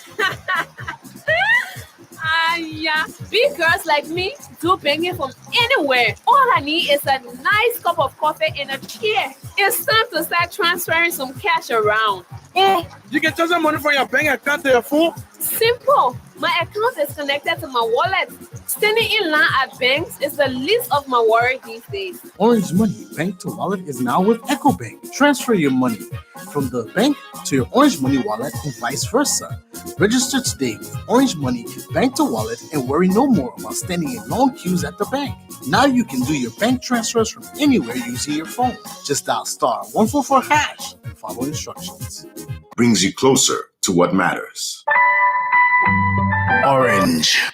Yeah. Big girls like me do banking from anywhere. All I need is a nice cup of coffee and a chair. It's time to start transferring some cash around. Oh, you can transfer money from your bank account to your phone? Simple. My account is connected to my wallet. Standing in line at banks is the least of my worry these days. Orange Money Bank to Wallet is now with EcoBank. Transfer your money from the bank to your Orange Money wallet and vice versa. Register today with Orange Money Bank to Wallet and worry no more about standing in long queues at the bank. Now you can do your bank transfers from anywhere using your phone. Just dial *144# and follow instructions. Brings you closer to what matters. Orange.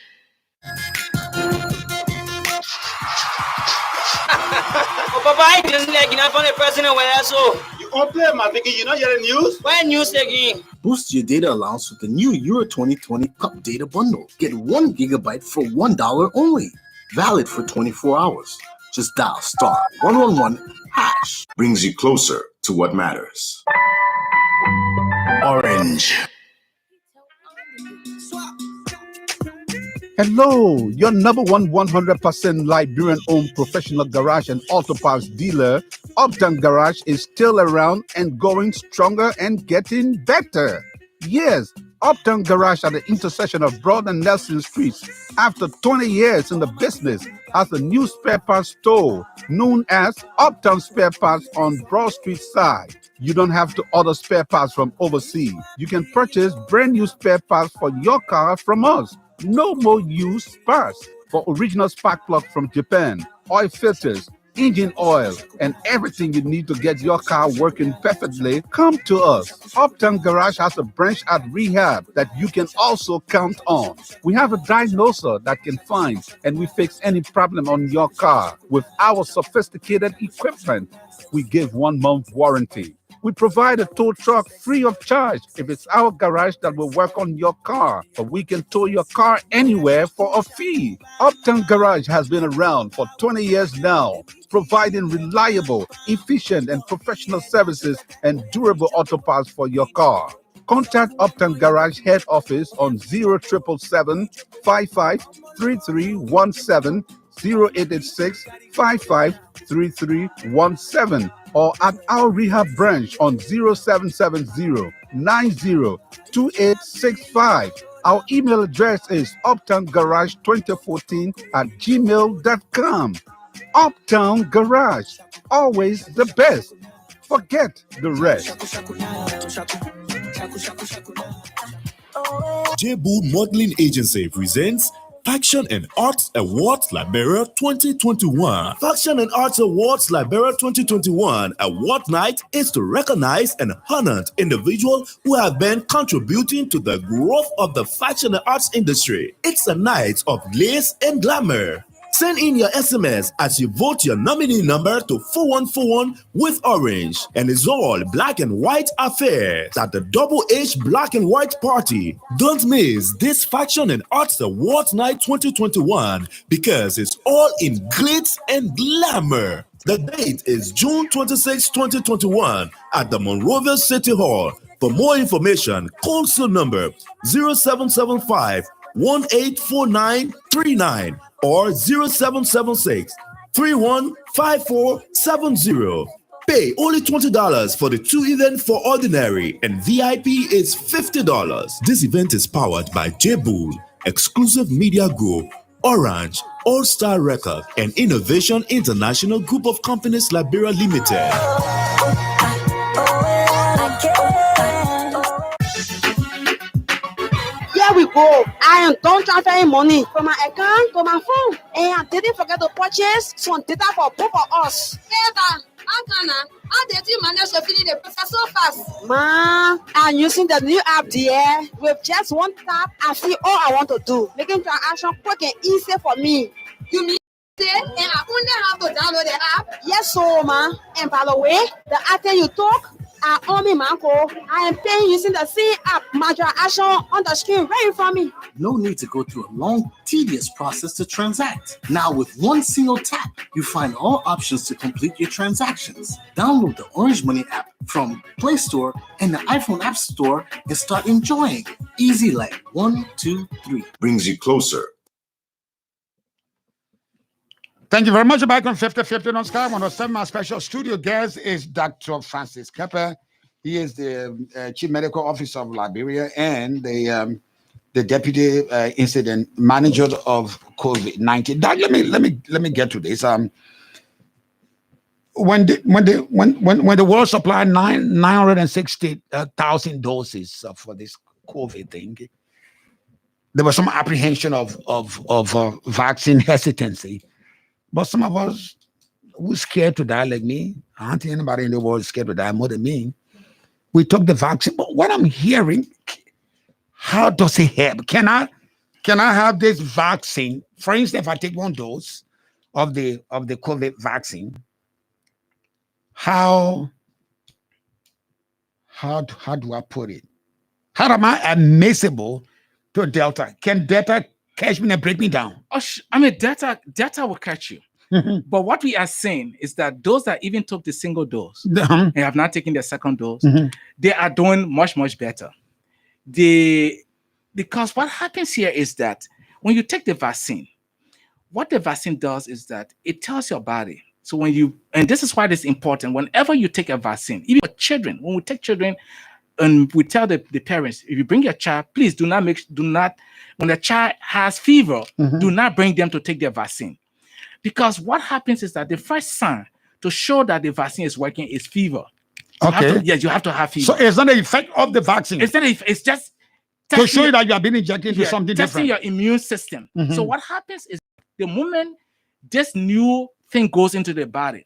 Papa, I just like the president when I saw. You okay, my biggie, you know your news? When news again? Boost your data allowance with the new Euro 2020 Cup Data Bundle. Get 1 gigabyte for $1 only. Valid for 24 hours. Just dial *111#. Brings you closer to what matters. Orange. Hello, your number one 100% Liberian-owned professional garage and auto parts dealer, Uptown Garage, is still around and going stronger and getting better. Yes, Uptown Garage at the intersection of Broad and Nelson Streets, after 20 years in the business, has a new spare parts store known as Uptown Spare Parts on Broad Street side. You don't have to order spare parts from overseas. You can purchase brand new spare parts for your car from us. No more used parts. For original spark plug from Japan, oil filters, engine oil, and everything you need to get your car working perfectly, come to us. Uptown Garage has a branch at Rehab that you can also count on. We have a diagnoser that can find and we fix any problem on your car. With our sophisticated equipment, we give 1 month warranty. We provide a tow truck free of charge if it's our garage that will work on your car, but we can tow your car anywhere for a fee. Uptown Garage has been around for 20 years now, providing reliable, efficient, and professional services and durable auto parts for your car. Contact Uptown Garage head office on 0777 553317, 0886 553317, or at our rehab branch on 0770 902865. Our email address is uptowngarage2014@gmail.com. Uptown Garage, always the best. Forget the rest. Jebu Modeling Agency presents Faction and Arts Awards Liberia 2021. Faction and Arts Awards Liberia 2021 award night is to recognize and honor individuals who have been contributing to the growth of the fashion and arts industry. It's a night of glaze and glamour. Send in your SMS as you vote your nominee number to 4141 with orange. And it's all black and white affairs at the Double H Black and White Party. Don't miss this Faction and Arts Awards Night 2021 because it's all in glitz and glamour. The date is June 26, 2021 at the Monrovia City Hall. For more information, call cell number 0775 184939 or 0776 315470. Pay only $20 for the 2 event for ordinary, and VIP is $50. This event is powered by Jebu, Exclusive Media Group, Orange, All Star Record, and Innovation International Group of Companies Liberia Limited. Here we go. I am done transferring money from my account to my phone, and I didn't forget to purchase some data for both of us. Eva, how did you manage to finish the process so fast? Ma, I'm using the new app there. With just one tap, I see all I want to do, making transaction quick and easy for me. You mean say, and I only have to download the app? Yes, so ma. And by the way, the item you took are on me, Manko. I am paying using the same app. My transaction on the screen right in front of me. No need to go through a long, tedious process to transact. Now, with one single tap, you find all options to complete your transactions. Download the Orange Money app from Play Store and the iPhone App Store and start enjoying. Easy like 1, 2, 3. Brings you closer. Thank you very much. Back on 50/50 on Sky 107. My special studio guest is Dr. Francis Kepper. He is the Chief Medical Officer of Liberia and the Deputy Incident Manager of COVID-19. Let me get to this. When the world supplied 960,000 doses for this COVID thing, there was some apprehension of vaccine hesitancy. But some of us who scared to die like me, I don't think anybody in the world is scared to die more than me. We took the vaccine. But what I'm hearing, how does it help? Can I have this vaccine? For instance, if I take one dose of the COVID vaccine, how do I put it? How am I admissible to Delta? Can Delta catch me and break me down? Data will catch you. But what we are saying is that those that even took the single dose and have not taken the second dose, they are doing much, much better. Because what happens here is that when you take the vaccine, what the vaccine does is that it tells your body. So and this is why it's important, whenever you take a vaccine, even for children, when we take children, and we tell the parents, if you bring your child, please do not, when the child has fever, do not bring them to take their vaccine. Because what happens is that the first sign to show that the vaccine is working is fever. You have to have fever. So it's not the effect of the vaccine. It's just to show you that you have been injected into something testing different. Your immune system. So what happens is the moment this new thing goes into the body,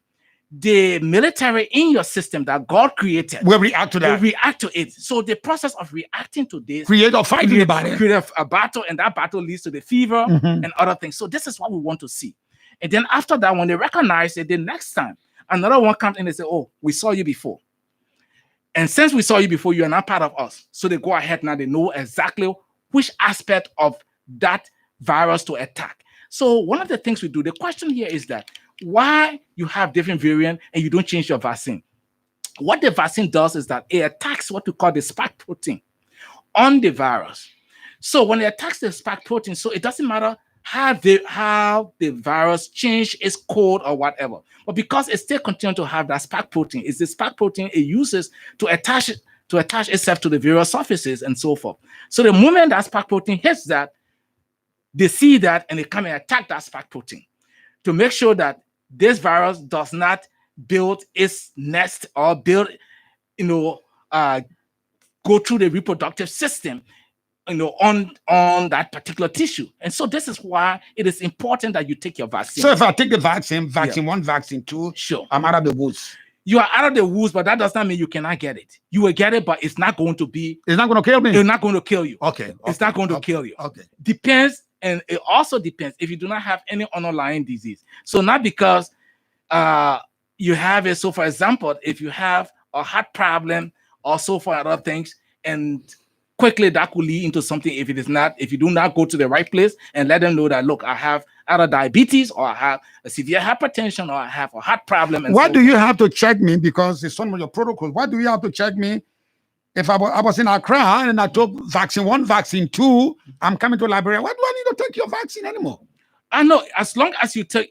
the military in your system that God created will react to that. Will react to it. So the process of reacting to this create a fight in the body, create a battle, and that battle leads to the fever and other things. So this is what we want to see. And then after that, when they recognize it, the next time another one comes in, they say, "Oh, we saw you before. And since we saw you before, you are not part of us." So they go ahead now, they know exactly which aspect of that virus to attack. So one of the things we do, the question here is that why you have different variant and you don't change your vaccine. What the vaccine does is that it attacks what we call the spike protein on the virus. So when it attacks the spike protein, so it doesn't matter how the virus change its code or whatever. But because it still continues to have that spike protein, it's the spike protein it uses to attach itself to the various surfaces and so forth. So the moment that spike protein hits that, they see that and they come and attack that spike protein to make sure that this virus does not build its nest or go through the reproductive system, on that particular tissue. And so this is why it is important that you take your vaccine. So if I take the vaccine 1, vaccine 2, sure, I'm out of the woods. You are out of the woods, but that does not mean you cannot get it. You will get it, but it's not going to be. It's not going to kill me. It's not going to kill you. Okay. It's not going to kill you. Okay. Depends, and it also depends if you do not have any underlying disease. So not because you have it. So for example, if you have a heart problem or so for other things, and quickly that could lead into something if you do not go to the right place and let them know that, look, I have either diabetes or I have a severe hypertension or I have a heart problem. And what do you have to check me? Because it's some of your protocols. What do you have to check me? If I was in Accra and I took vaccine 1, vaccine 2, I'm coming to Liberia. Why do I need to take your vaccine anymore? I know, as long as you took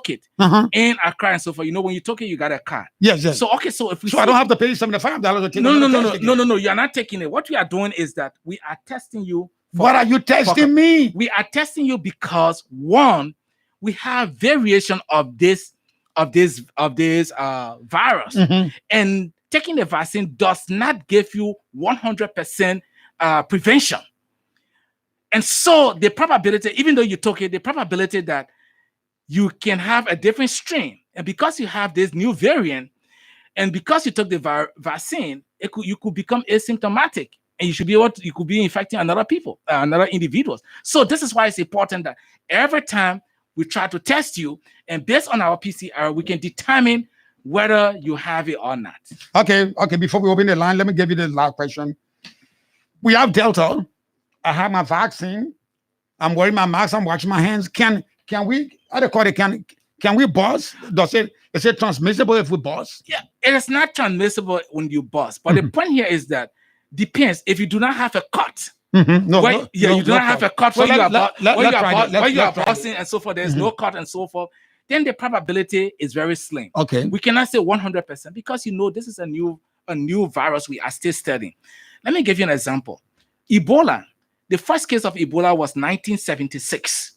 it in Accra and so forth, when you took it, you got a card. Yes. So okay, so if we I don't have to pay $75 to take No, you are not taking it. What we are doing is that we are testing you. What are you testing me? We are testing you because one, we have variation of this virus, and taking the vaccine does not give you 100% prevention. And so the probability, even though you took it, the probability that you can have a different strain, and because you have this new variant, and because you took the vaccine, you could become asymptomatic, and you could be infecting other individuals. So this is why it's important that every time we try to test you, and based on our PCR, we can determine whether you have it or not. Okay. Before we open the line, let me give you the last question. We have Delta. I have my vaccine. I'm wearing my mask. I'm washing my hands. Can we? Can we buzz? Is it transmissible if we buzz? Yeah, it is not transmissible when you buzz. But the point here is that depends if you do not have a cut. You do not have a cut where you are buzzing and so forth. There's no cut and so forth. Then the probability is very slim. Okay, we cannot say 100% because this is a new virus we are still studying. Let me give you an example. Ebola. The first case of Ebola was 1976.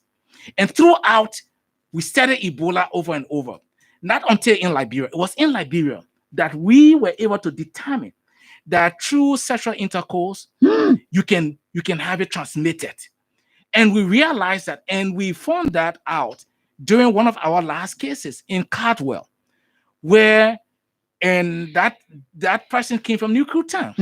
And throughout, we studied Ebola over and over. Not until in Liberia. It was in Liberia that we were able to determine that through sexual intercourse, you can have it transmitted. And we realized that, and we found that out during one of our last cases in Cardwell, where that person came from New Crew Town,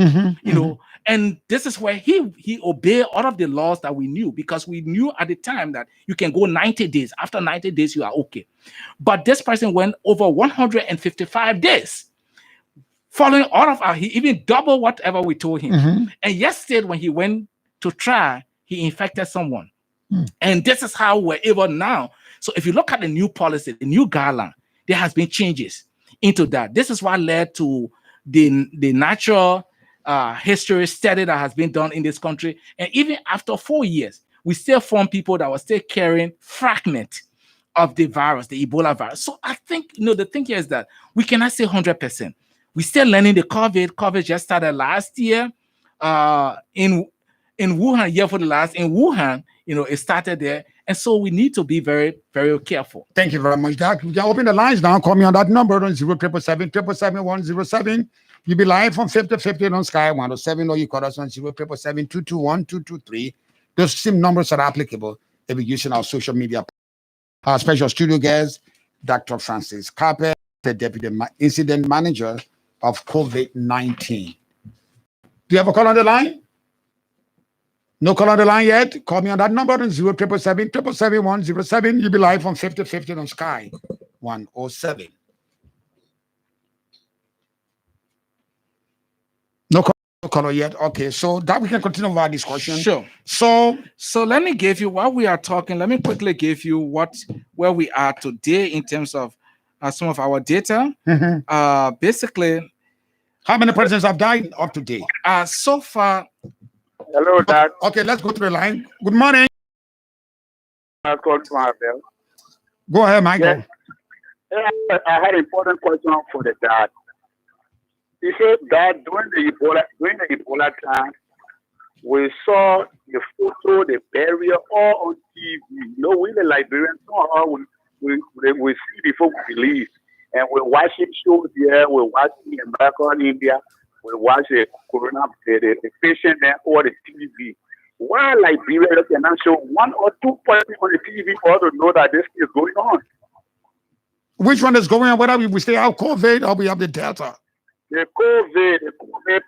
and this is where he obeyed all of the laws that we knew, because we knew at the time that you can go 90 days. After 90 days, you are okay. But this person went over 155 days, following all of he even doubled whatever we told him. And yesterday, when he went to try, he infected someone. And this is how we're able now. So if you look at the new policy, the new guideline, there has been changes into that. This is what led to the natural history study that has been done in this country. And even after 4 years, we still found people that were still carrying fragments of the virus, the Ebola virus. So I think, the thing here is that we cannot say 100%. We're still learning the COVID. COVID just started last year in Wuhan, it started there. And so we need to be very, very careful. Thank you very much, Doc. You can open the lines now. Call me on that number on 077777107. You'll be live from 5050 on Sky 107, or you call us on 07722122223. Those same numbers are applicable if you're using our social media. Our special studio guest, Dr. Francis Carpet, the Deputy Incident Manager of COVID-19. Do you have a call on the line? No call on the line yet? Call me on that number on 0777-777-107. You'll be live on 5050 on Sky 107. No caller yet. Okay, so that we can continue with our discussion. Sure. So let me give you, while we are talking, let me quickly give you where we are today in terms of some of our data. Basically, how many persons have died up to date? So far. Hello, Dad. Okay, let's go to the line. Good morning. Go ahead, Michael. Yes. I had an important question for the dad. He said that during the Ebola time, we saw the photo, the burial, all on TV. You know, we the Liberians, we see before we believe. And we're watching shows here, we're watching America and India, we watch the corona, the patient there or the TV. Why Liberia cannot show 1 or 2 persons on the TV for us to know that this is going on? Which one is going on? Whether we stay out COVID or we have the Delta? The COVID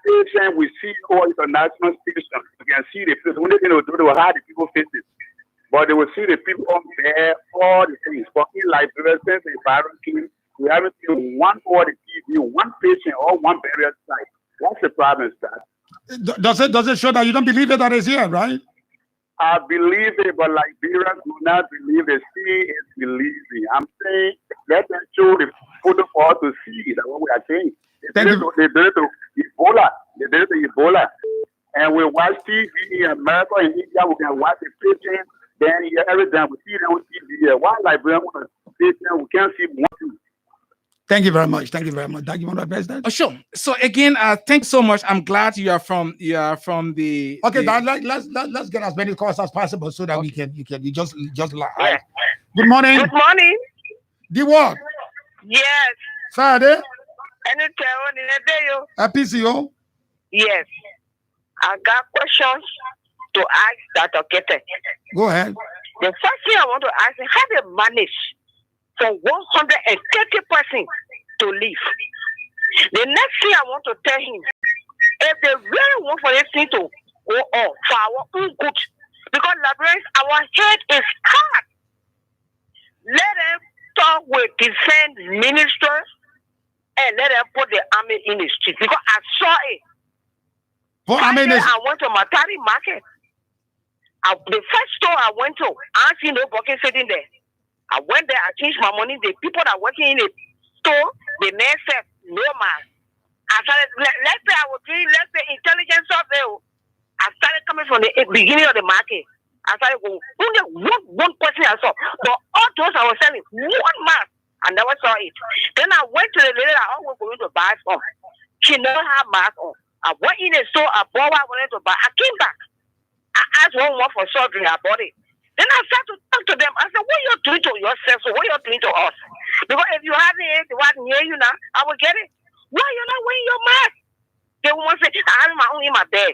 patient, we see all international station. You can see the people. When they do, they will hide the people faces. But they will see the people on there, all the things. For in Liberia, since the virus came, we haven't seen 1 or the TV, 1 patient or 1 burial site. That's the problem, sir. Does it show that you don't believe it that is here, right? I believe it, but Liberians do not believe it. See is believing. I'm saying let them show the photo for us to see. That's what we are saying. They did it to Ebola. They did it to Ebola. And we watch TV in America and India. We can watch the patient. Then every time we see them on TV. Why Liberians want to patient? We can't see one. Thank you very much. Thank you very much. Doug, you want to address that? Oh, sure. So again, thanks so much. I'm glad you are from the. Okay, let's get as many calls as possible so that you just lie. Good morning. Good morning. The what? Yes. Friday. PCO. Yes. I got questions to ask Dr. Kete. Go ahead. The first thing I want to ask is how they manage for 130% to leave. The next thing I want to tell him, if they really want for this thing to go on for our own good, because Liberians, our head is hard. Let them talk with defense ministers and let them put the army in the street. Because I saw it. I went to Matari Market. The first store I went to, I see no bucket sitting there. I went there, I changed my money. The people that are working in the store, the man said, no man. I started, let's say I was doing, intelligence software. I started coming from the beginning of the market. I started going, only one person I saw. But all those I was selling, one mask. I never saw it. Then I went to the lady that I was going to buy from. She never had mask on. I went in the store, I bought what I wanted to buy. I came back. I asked one for surgery, I bought it. Then I started to talk to them. I said, what are you doing to yourself? So what are you doing to us? Because if you have it, what near you now, I will get it. Why are you not wearing your mask? They will say, I have my own in my bed.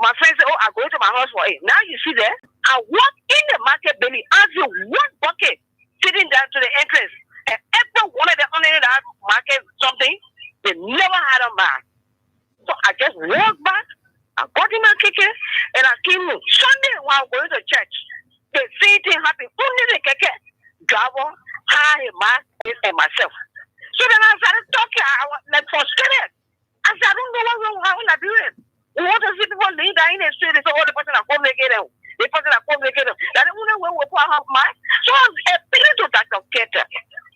My friend said, oh, I'm going to my house for it. Now you see there, I walk in the market belly, I see one bucket sitting down to the entrance. And every one of the only that market something, they never had a mask. So I just walked back, I got in my kitchen, and I came in. Sunday while going to church, the same thing happened. Only the keke driver had a mask and myself. So then I started talking. I was like frustrated. I said, I don't know what I'm doing. We want to see people laying down in the street. They say, oh, the person that come make it. The person that come make it. That the only way we put our mask. So I'm appealing to Dr. Kete.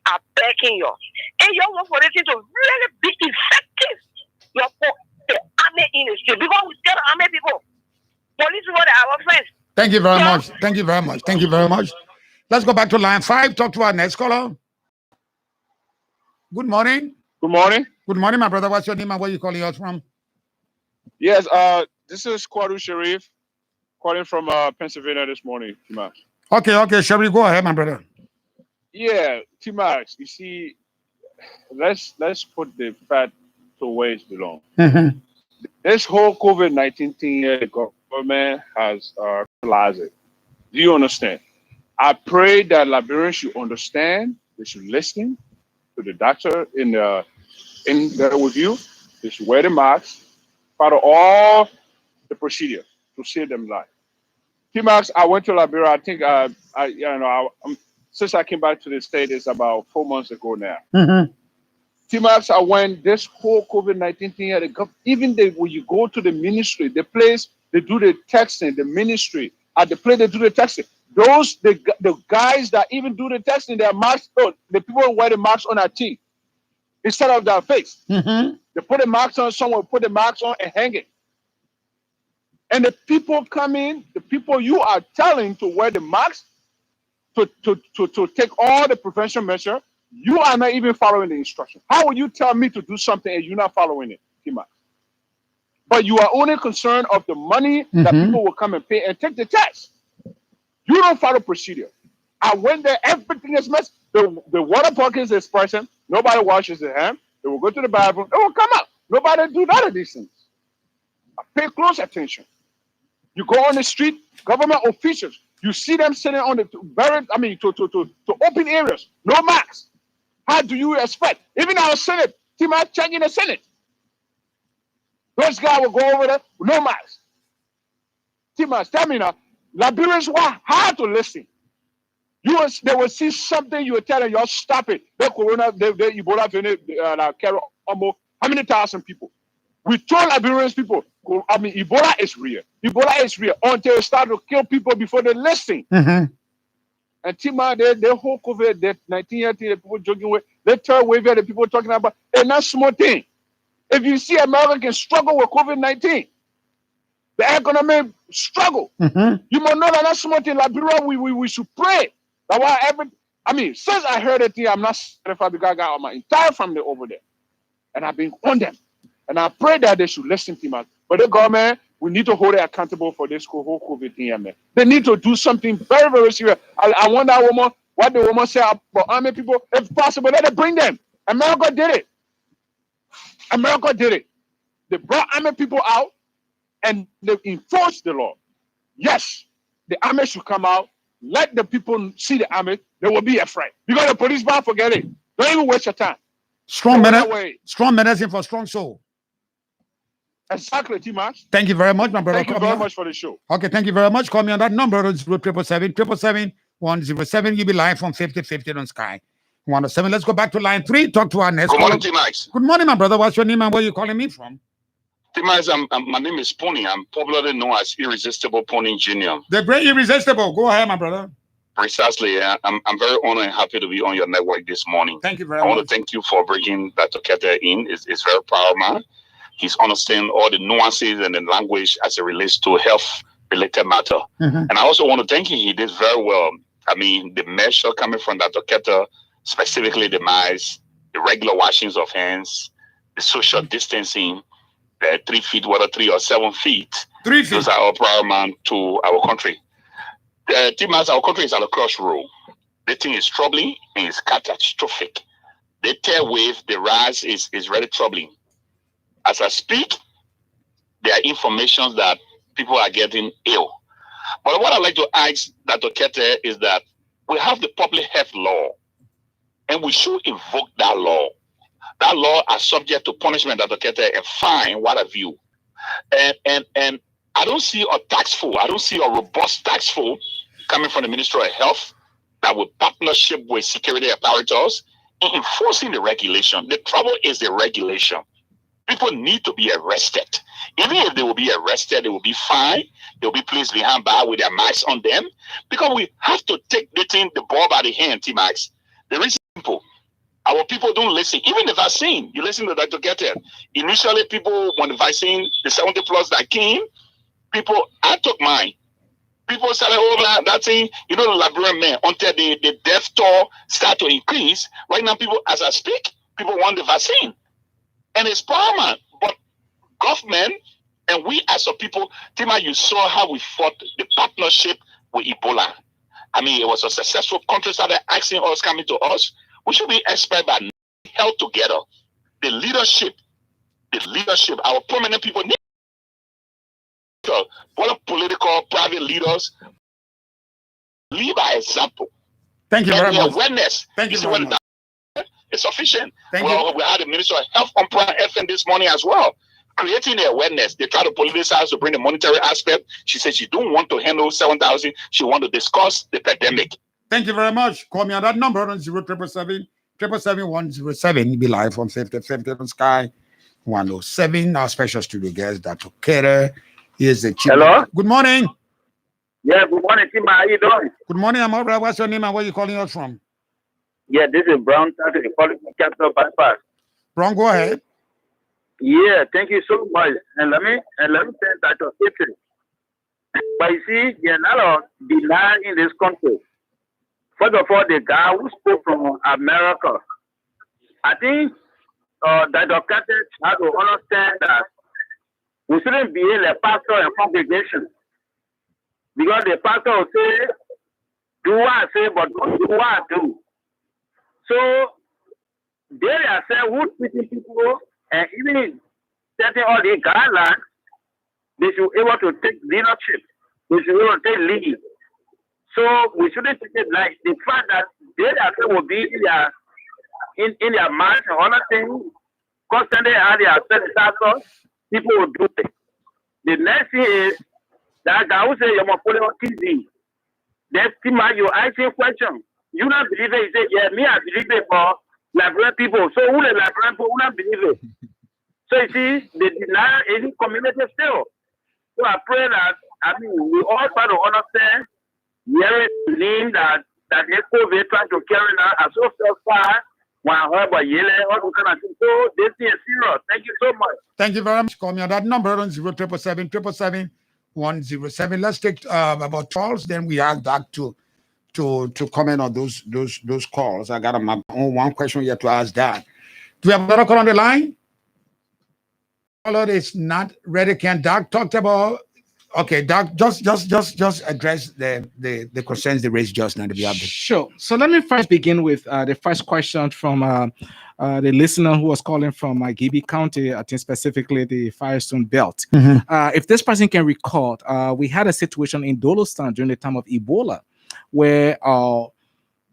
I'm begging you. And you want for this to really be effective. You put the army in the street. Because we tell the army people, police people are our friends. Thank you very much. Thank you very much. Thank you very much. Let's go back to line 5. Talk to our next caller. Good morning. Good morning. Good morning, my brother. What's your name and where you calling us from? Yes, this is Kwadu Sharif calling from Pennsylvania this morning, T-Max. Okay, Sharif, go ahead, my brother. Yeah, T-Max, you see, let's put the fat to where it belongs. Mm-hmm. This whole COVID-19 thing here, the government has realized it. Do you understand? I pray that Liberians should understand They should listen to the doctor in there with you. They should wear the mask, follow all the procedure to save them life. T-Max, I went to Liberia. I think since I came back to the state, it's about 4 months ago now. Mm-hmm. T-Max, I went this whole COVID-19 thing. Even when you go to the ministry, the place they do the testing, the ministry at the place they do the testing. The guys that even do the testing, their masks. Oh, the people wear the masks on their teeth instead of their face. Mm-hmm. They put the masks on. Someone put the masks on and hang it. And the people come in, the people you are telling to wear the mask, to take all the prevention measure, you are not even following the instruction. How will you tell me to do something and you're not following it, T-Max? But you are only concerned of the money that people will come and pay and take the test. You don't follow procedure. I went there, everything is messed. The water buckets is present. Nobody washes their hands. They will go to the bathroom. They will come out. Nobody do none of these things. Pay close attention. You go on the street, government officials, you see them sitting on the to open areas, no masks. How do you expect? Even our Senate, T-Max changing the Senate. Those guys will go over there with no masks. T-Max, tell me now, Liberians were hard to listen. They will see something you will tell them, y'all stop it. The Ebola carry almost how many thousand people? We told Liberians people, Ebola is real. Ebola is real until they start to kill people before they listen. Mm-hmm. And Tima, they whole COVID, that 19 the people joking with, they third wave the people talking about, it's not small thing. If you see America can struggle with COVID-19, the economic struggle, you must know that that's small thing. Liberia, we should pray. That's why since I heard it, I'm not certified because I got my entire family over there. And I've been on them. And I pray that they should listen to me. But the government, we need to hold it accountable for this whole COVID thing, man. They need to do something very, very serious. I wonder what the woman said about army people. If possible, let it bring them. America did it. America did it. They brought army people out and they enforced the law. Yes, the army should come out. Let the people see the army. They will be afraid. Because the police man forget it. Don't even waste your time. Strong medicine for strong soul. Exactly, T-Max. Thank you very much, my brother. Thank you very much for the show. Okay, thank you very much. Call me on that number. It's 777-107. You'll be live from 5050 on Sky 107. Let's go back to line 3. Talk to our next. Good morning, T-Max. Good morning, my brother. What's your name and where are you calling me from? T-Max, my name is Pony. I'm popularly known as Irresistible Pony Jr. The great Irresistible. Go ahead, my brother. Precisely. I'm very honored and happy to be on your network this morning. Thank you very much. I want to thank you for bringing Dr. Keter in. It's very paramount. He's understanding all the nuances and the language as it relates to health-related matter. And I also want to thank him. He did very well. The measure coming from Dr. Keter, specifically the masks, the regular washings of hands, the social distancing, the 3 feet, whether 3 or 7 feet. 3 feet. Those are all paramount to our country. T-Max, our country is at a crossroad. The thing is troubling and it's catastrophic. The third wave, the rise is really troubling. As I speak, there are information that people are getting ill. But what I'd like to ask Dr. Keter is that we have the public health law, and we should invoke that law. That law are subject to punishment, Dr. Keter, and fine, what have you. And I don't see a tax force, I don't see a robust tax force coming from the Ministry of Health that will partnership with security apparatus in enforcing the regulation. The trouble is the regulation. People need to be arrested. Even if they will be arrested, they will be fined. They will be placed behind bars with their masks on them. Because we have to take the ball by the hand, T-Max. The reason simple. Our people don't listen. Even the vaccine, you listen to Dr. Keter. Initially, people, when the vaccine, the 70 plus that came, I took mine. People started, that thing, the Liberian man, until the death toll start to increase. Right now, people, as I speak, people want the vaccine. And it's paramount. But government and we as a people, Tima, you saw how we fought the partnership with Ebola. It was a successful. Countries started asking us, coming to us. We should be expert by held together. The leadership, our prominent people need political, private leaders lead by example. Thank you very much. Awareness. Thank you very much. It's sufficient. Thank Well, we had the Minister of Health on Prime FM this morning as well, creating the awareness. They try to politicize to bring the monetary aspect. She said she don't want to handle 7,000. She want to discuss the pandemic. Thank you very much. Call me on that number on 07777 Be live on 5050 on Sky 107. Our special studio guest, Dr. Kere. Here's the chief. Hello? Good morning. Yeah, good morning, Tim. How you doing? Good morning, I'm all right. What's your name and where you calling us from? Yeah, this is Brown Tati, calling from Capital Bypass. Brown, go ahead. Yeah, thank you so much. And let me tell Dr. Kere. But you see, there are a lot of denial in this country. First of all, the guy who spoke from America, I think Dr. Kere has to understand that we shouldn't be a pastor and congregation. Because the pastor will say, do what I say, but don't do what I do. So they are saying who's treating people and even setting all the guidelines, they should be able to take leadership. They should be able to take lead. So we shouldn't take it like the fact that they are saying will be in their minds and other things, constantly how they are setting status, people will do it. The next thing is that guy who say you're on TV. Then you asking question. You not believe it. You say, yeah, me, I believe it for Liberian people. So who the Liberian people who not believe it? So you see, they deny any community still. So I pray that, we all try to understand, hearing the name that COVID trying to carry out as so far, when I heard about Yele, all those kind of things. So this is serious. Thank you so much. Thank you very much. Call me on that number on 07777 Let's take about Charles, then we add back to comment on those calls. I got my own one question yet to ask that. Do we have another call on the line? Caller is not ready. Can Doc talk about? Okay, Doc, just address the concerns they raised just now. Sure. So let me first begin with the first question from the listener who was calling from Gibi County, I think specifically the Firestone Belt. If this person can recall, we had a situation in Dolostan during the time of Ebola, where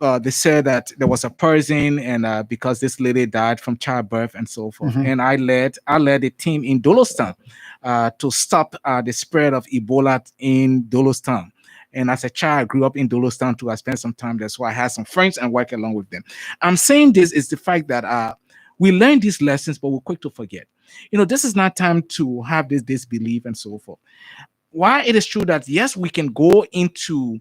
they said that there was a person, and because this lady died from childbirth and so forth, and I led a team in Dolostan to stop the spread of Ebola in Dolostan. And as a child, I grew up in Dolostan too. I spent some time there, so I had some friends and work along with them. I'm saying this is the fact that we learn these lessons, but we're quick to forget. This is not time to have this disbelief and so forth. While it is true that yes, we can go into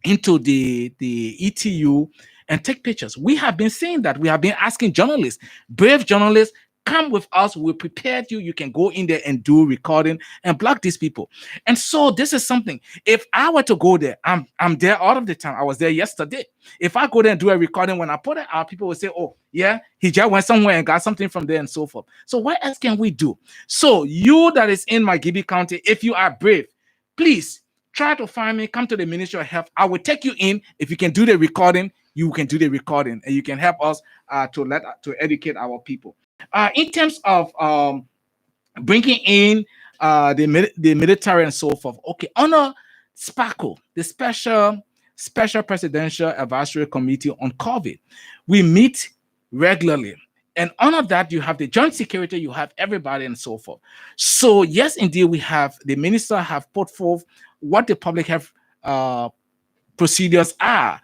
the ETU and take pictures. We have been saying that. We have been asking journalists, brave journalists, come with us. We prepared you. You can go in there and do recording and block these people. And so this is something. If I were to go there, I'm there all of the time. I was there yesterday. If I go there and do a recording, when I put it out, people will say, oh, yeah, he just went somewhere and got something from there and so forth. So what else can we do? So you that is in my Gibi County, if you are brave, please try to find me, come to the Ministry of Health. I will take you in. If you can do the recording, you can do the recording, and you can help us to educate our people. In terms of bringing in the military and so forth, okay, under SPACO, the Special Presidential Advisory Committee on COVID, we meet regularly. And under that, you have the joint security, you have everybody and so forth. So yes, indeed, we have the minister have put forth what the public health procedures are.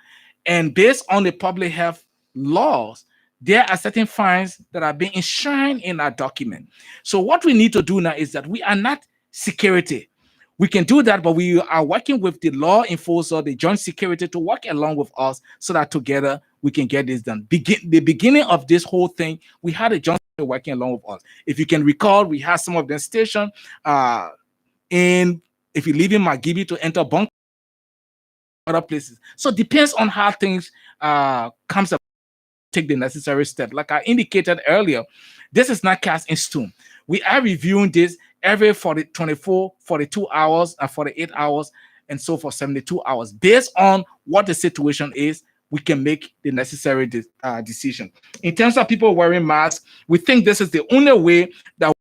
And based on the public health laws, there are certain fines that are being enshrined in our document. So what we need to do now is that we are not security. We can do that, but we are working with the law enforcer, the joint security, to work along with us so that together we can get this done. The beginning of this whole thing, we had a joint security working along with us. If you can recall, we had some of them stationed if you leave in Magibi to enter Bunker, other places. So it depends on how things comes up. Take the necessary step. Like I indicated earlier, this is not cast in stone. We are reviewing this every 24, 42 hours, 48 hours, and so for 72 hours. Based on what the situation is, we can make the necessary decision. In terms of people wearing masks, we think this is the only way that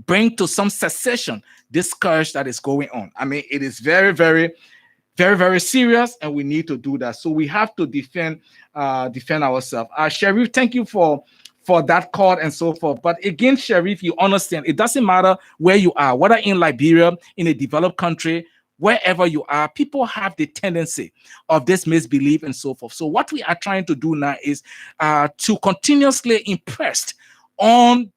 bring to some cessation this scourge that is going on. I mean, it is very, very, very, very serious, and we need to do that. So we have to defend ourselves. Sheriff, thank you for that call and so forth. But again, Sheriff, you understand, it doesn't matter where you are, whether in Liberia, in a developed country, wherever you are, people have the tendency of this misbelief and so forth. So what we are trying to do now is to continuously impress on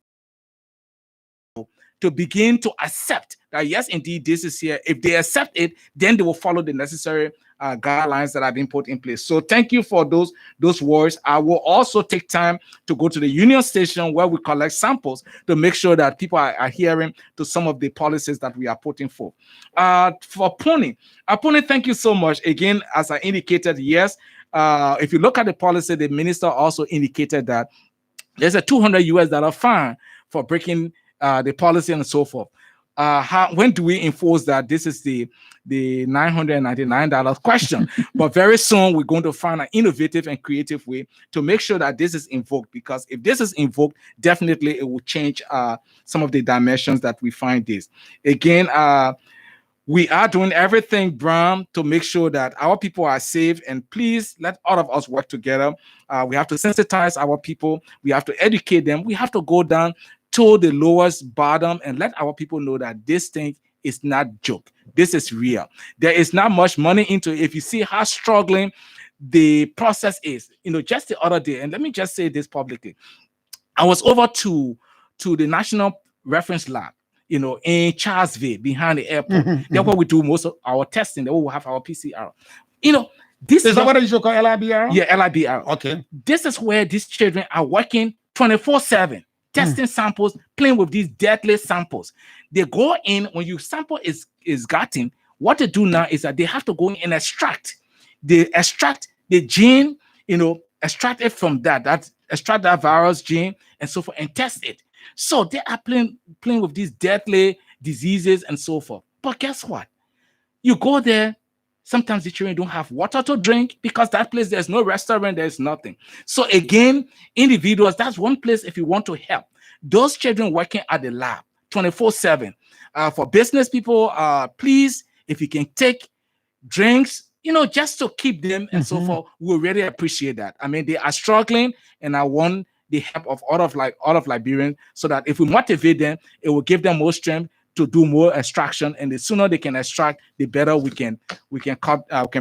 to begin to accept that, yes, indeed, this is here. If they accept it, then they will follow the necessary guidelines that have been put in place. So thank you for those words. I will also take time to go to the Union Station where we collect samples to make sure that people are adhering to some of the policies that we are putting forth. For Pony, thank you so much. Again, as I indicated, yes, if you look at the policy, the minister also indicated that there's a $200 fine for breaking the policy and so forth. When do we enforce that? This is the $999 question. But very soon we're going to find an innovative and creative way to make sure that this is invoked, because if this is invoked, definitely it will change some of the dimensions that we find this. Again, we are doing everything, Bram, to make sure that our people are safe, and please let all of us work together. We have to sensitize our people. We have to educate them. We have to go down to the lowest bottom and let our people know that this thing is not joke. This is real. There is not much money into it. If you see how struggling the process is, just the other day, and let me just say this publicly, I was over to the National Reference Lab, in Charlesville, behind the airport. That's where we do most of our testing. There we will have our PCR. This is that what you should call LIBR? Yeah, LIBR. Okay. This is where these children are working 24/7. Testing samples, playing with these deadly samples. They go in, when your sample is gotten, what they do now is that they have to go in and extract. They extract the gene, extract it from extract that virus gene and so forth, and test it. So they are playing with these deadly diseases and so forth. But guess what? You go there, sometimes the children don't have water to drink because that place, there's no restaurant, there's nothing. So again, individuals, that's one place if you want to help. Those children working at the lab 24/7. For business people, please, if you can take drinks, just to keep them and so forth, we really appreciate that. I mean, they are struggling, and I want the help of all of Liberians, so that if we motivate them, it will give them more strength to do more extraction, and the sooner they can extract, the better we can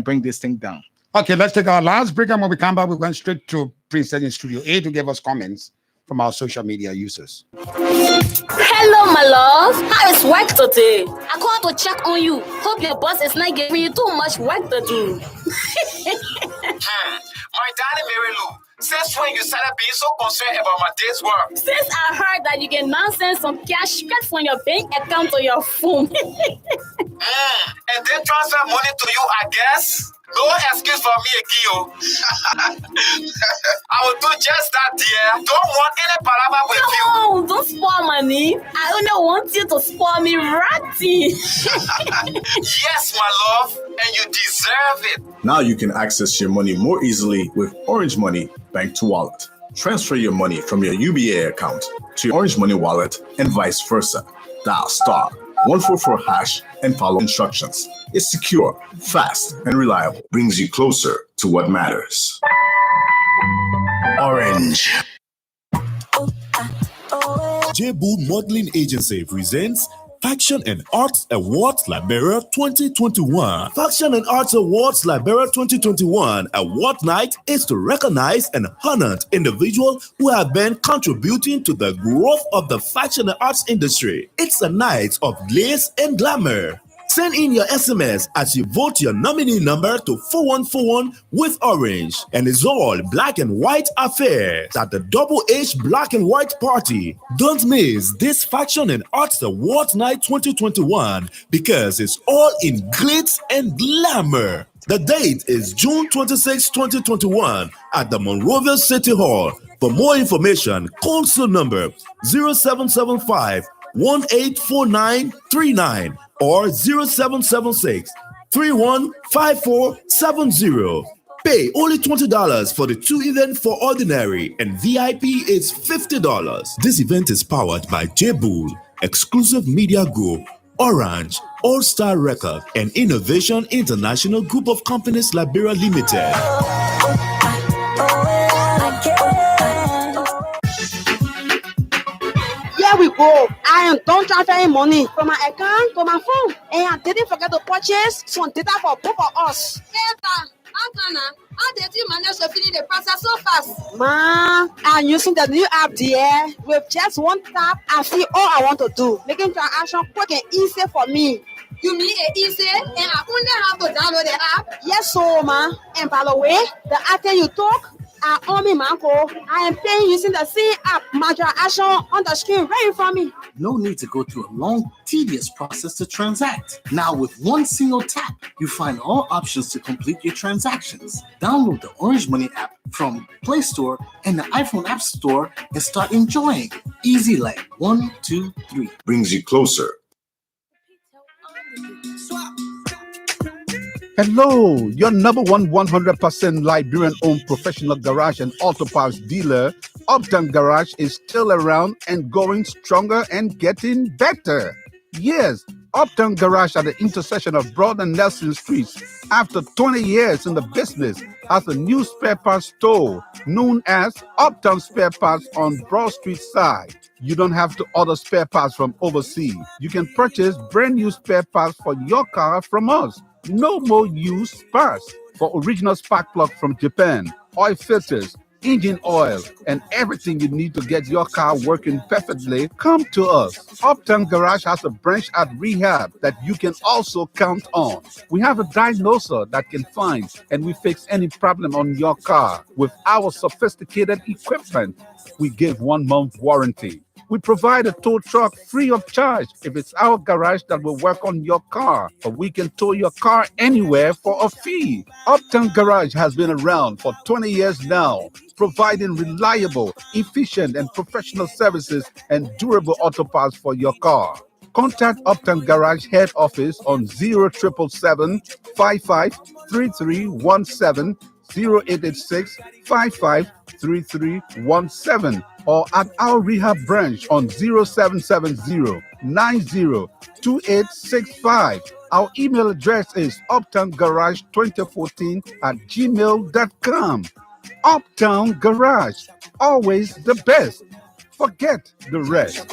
bring this thing down. Okay, let's take our last break, and when we come back, we're going straight to Princess in Studio A to give us comments from our social media users. Hello, my love. How is work today? I called to check on you. Hope your boss is not giving you too much work to do. My darling Mary Lou, since when you started being so concerned about my day's work? Since I heard that you can now send some cash straight from your bank account to your phone. And then transfer money to you, I guess? No excuse for me, Akio. I will do just that, dear. Don't want any palaver with you. No, don't spoil money. I only want you to spoil me ratty. Yes, my love, and you deserve it. Now you can access your money more easily with Orange Money Bank to Wallet. Transfer your money from your UBA account to your Orange Money wallet and vice versa. Dial *144# and follow instructions. It's secure, fast, and reliable. Brings you closer to what matters. Orange. J-Bull Modeling Agency presents Faction and Arts Awards Liberia 2021. Faction and Arts Awards Liberia 2021 award night is to recognize and honor individuals who have been contributing to the growth of the fashion and arts industry. It's a night of glaze and glamour. Send in your SMS as you vote your nominee number to 4141 with Orange. And it's all black and white affairs at the Double H Black and White Party. Don't miss this Faction and Arts Awards Night 2021 because it's all in glitz and glamour. The date is June 26, 2021 at the Monrovia City Hall. For more information, call number 0775 184939 or 0776 315470. Pay only $20 for the 2 events for ordinary, and VIP is $50. This event is powered by J-Bull, Exclusive Media Group, Orange, All Star Record, and Innovation International Group of Companies Liberia Limited. Here we go. I am done transferring money from my account to my phone, and I didn't forget to purchase some data for both of us. How did you manage to finish the process so fast? Ma, I'm using the new app there. With just one tap, I see all I want to do, making transaction quick and easy for me. You mean it easy and I only have to download the app? Yes, so ma. And by the way, the item you took are on me, Manko. I am paying using the same app. My transaction on the screen right for me. No need to go through a long, tedious process to transact. Now, with one single tap, you find all options to complete your transactions. Download the Orange Money app from Play Store and the iPhone App Store and start enjoying. Easy like 1, 2, 3. Brings you closer. Hello, your number one 100% Liberian-owned professional garage and auto parts dealer, Uptown Garage, is still around and going stronger and getting better. Yes, Uptown Garage at the intersection of Broad and Nelson Streets, after 20 years in the business, has a new spare parts store known as Uptown Spare Parts on Broad Street side. You don't have to order spare parts from overseas. You can purchase brand new spare parts for your car from us. No more used parts. For original spark plug from Japan, oil filters, engine oil, and everything you need to get your car working perfectly, come to us. Uptown Garage has a branch at Rehab that you can also count on. We have a diagnoser that can find and we fix any problem on your car. With our sophisticated equipment, we give 1 month warranty. We provide a tow truck free of charge if it's our garage that will work on your car, or we can tow your car anywhere for a fee. Uptown Garage has been around for 20 years now, providing reliable, efficient, and professional services and durable auto parts for your car. Contact Uptown Garage head office on 0777 553317, 0886 553317, or at our rehab branch on 0770 902865. Our email address is uptowngarage2014@gmail.com. Uptown Garage, always the best. Forget the rest.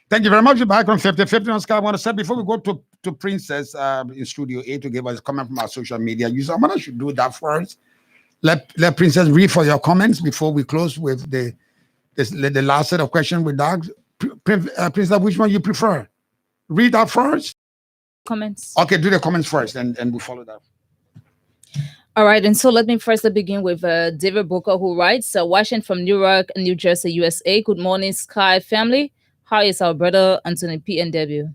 Thank you very much. We're back on 50/50 on Sky. I want to say before we go to Princess in Studio A to give us a comment from our social media user, I want to do that first. Let Princess read for your comments before we close with the last set of questions with Doug. Princess, which one you prefer? Read that first? Comments. Okay, do the comments first and we'll follow that. All right, and so let me first begin with David Booker, who writes, watching from Newark, New Jersey, USA. Good morning, Sky family. How is our brother Anthony PNW?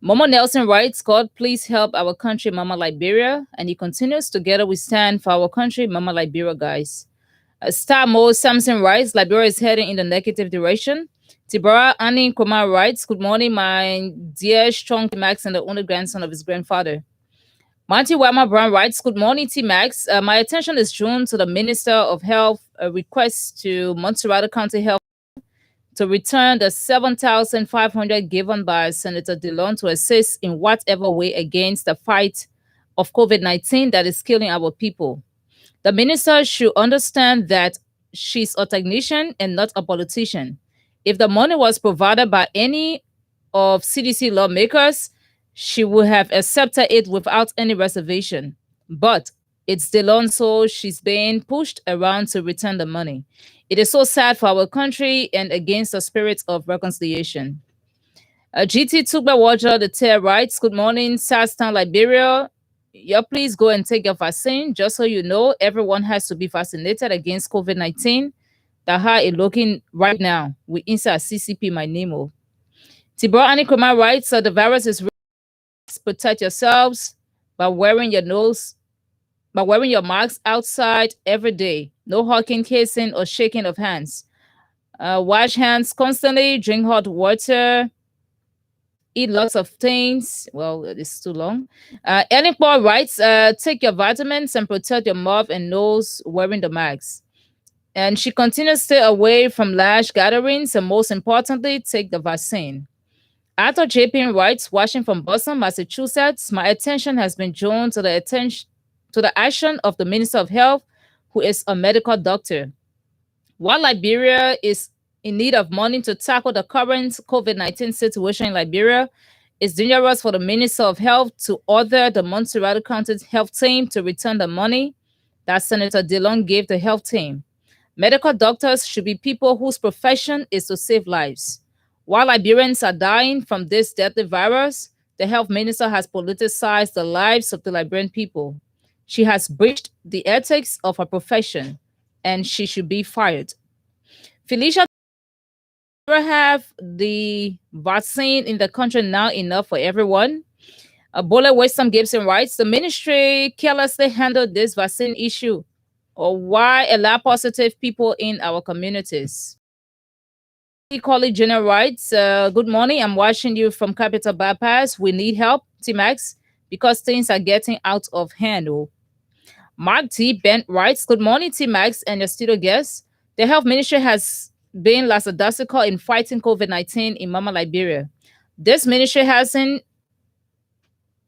Momo Nelson writes, God, please help our country, Mama Liberia. And he continues, together we stand for our country, Mama Liberia, guys. Star Mo Samson writes, Liberia is heading in the negative direction. Tibara Annie Kumar writes, good morning, my dear strong Max and the only grandson of his grandfather. Monty Wama Brown writes, good morning, T-Max. My attention is drawn to the Minister of Health request to Montserrat County Health to return the $7,500 given by Senator Dillon to assist in whatever way against the fight of COVID-19 that is killing our people. The minister should understand that she's a technician and not a politician. If the money was provided by any of CDC lawmakers, she would have accepted it without any reservation. But it's Dillon, so she's being pushed around to return the money. It is so sad for our country and against the spirit of reconciliation. GT Tugba Waja, the Tear writes, good morning, Southtown, Liberia. Yeah, please go and take your vaccine. Just so you know, everyone has to be vaccinated against COVID-19. That's how it's looking right now. We inside CCP, my Nemo. Tibor Anikoma writes, the virus is real. Protect yourselves by wearing your mask outside every day. No hugging, kissing, or shaking of hands. Wash hands constantly, drink hot water, eat lots of things. Well, it's too long. Ellen Paul writes, take your vitamins and protect your mouth and nose wearing the mask. And she continues to stay away from large gatherings and, most importantly, take the vaccine. Arthur J.P. writes, watching from Boston, Massachusetts, my attention has been drawn to the action of the Minister of Health, who is a medical doctor. While Liberia is in need of money to tackle the current COVID-19 situation in Liberia, it's dangerous for the Minister of Health to order the Montserrat County health team to return the money that Senator Dillon gave the health team. Medical doctors should be people whose profession is to save lives. While Liberians are dying from this deadly virus, the health minister has politicized the lives of the Liberian people. She has breached the ethics of her profession, and she should be fired. Felicia, have the vaccine in the country now enough for everyone? Bola Weston Gibson writes, the ministry carelessly handled this vaccine issue, or why allow positive people in our communities? College General writes, good morning. I'm watching you from Capital Bypass. We need help, T-Max, because things are getting out of hand. Mark T. Bent writes, good morning, T-Max and your studio guests. The health ministry has been lackadaisical in fighting COVID-19 in Mama Liberia. This ministry hasn't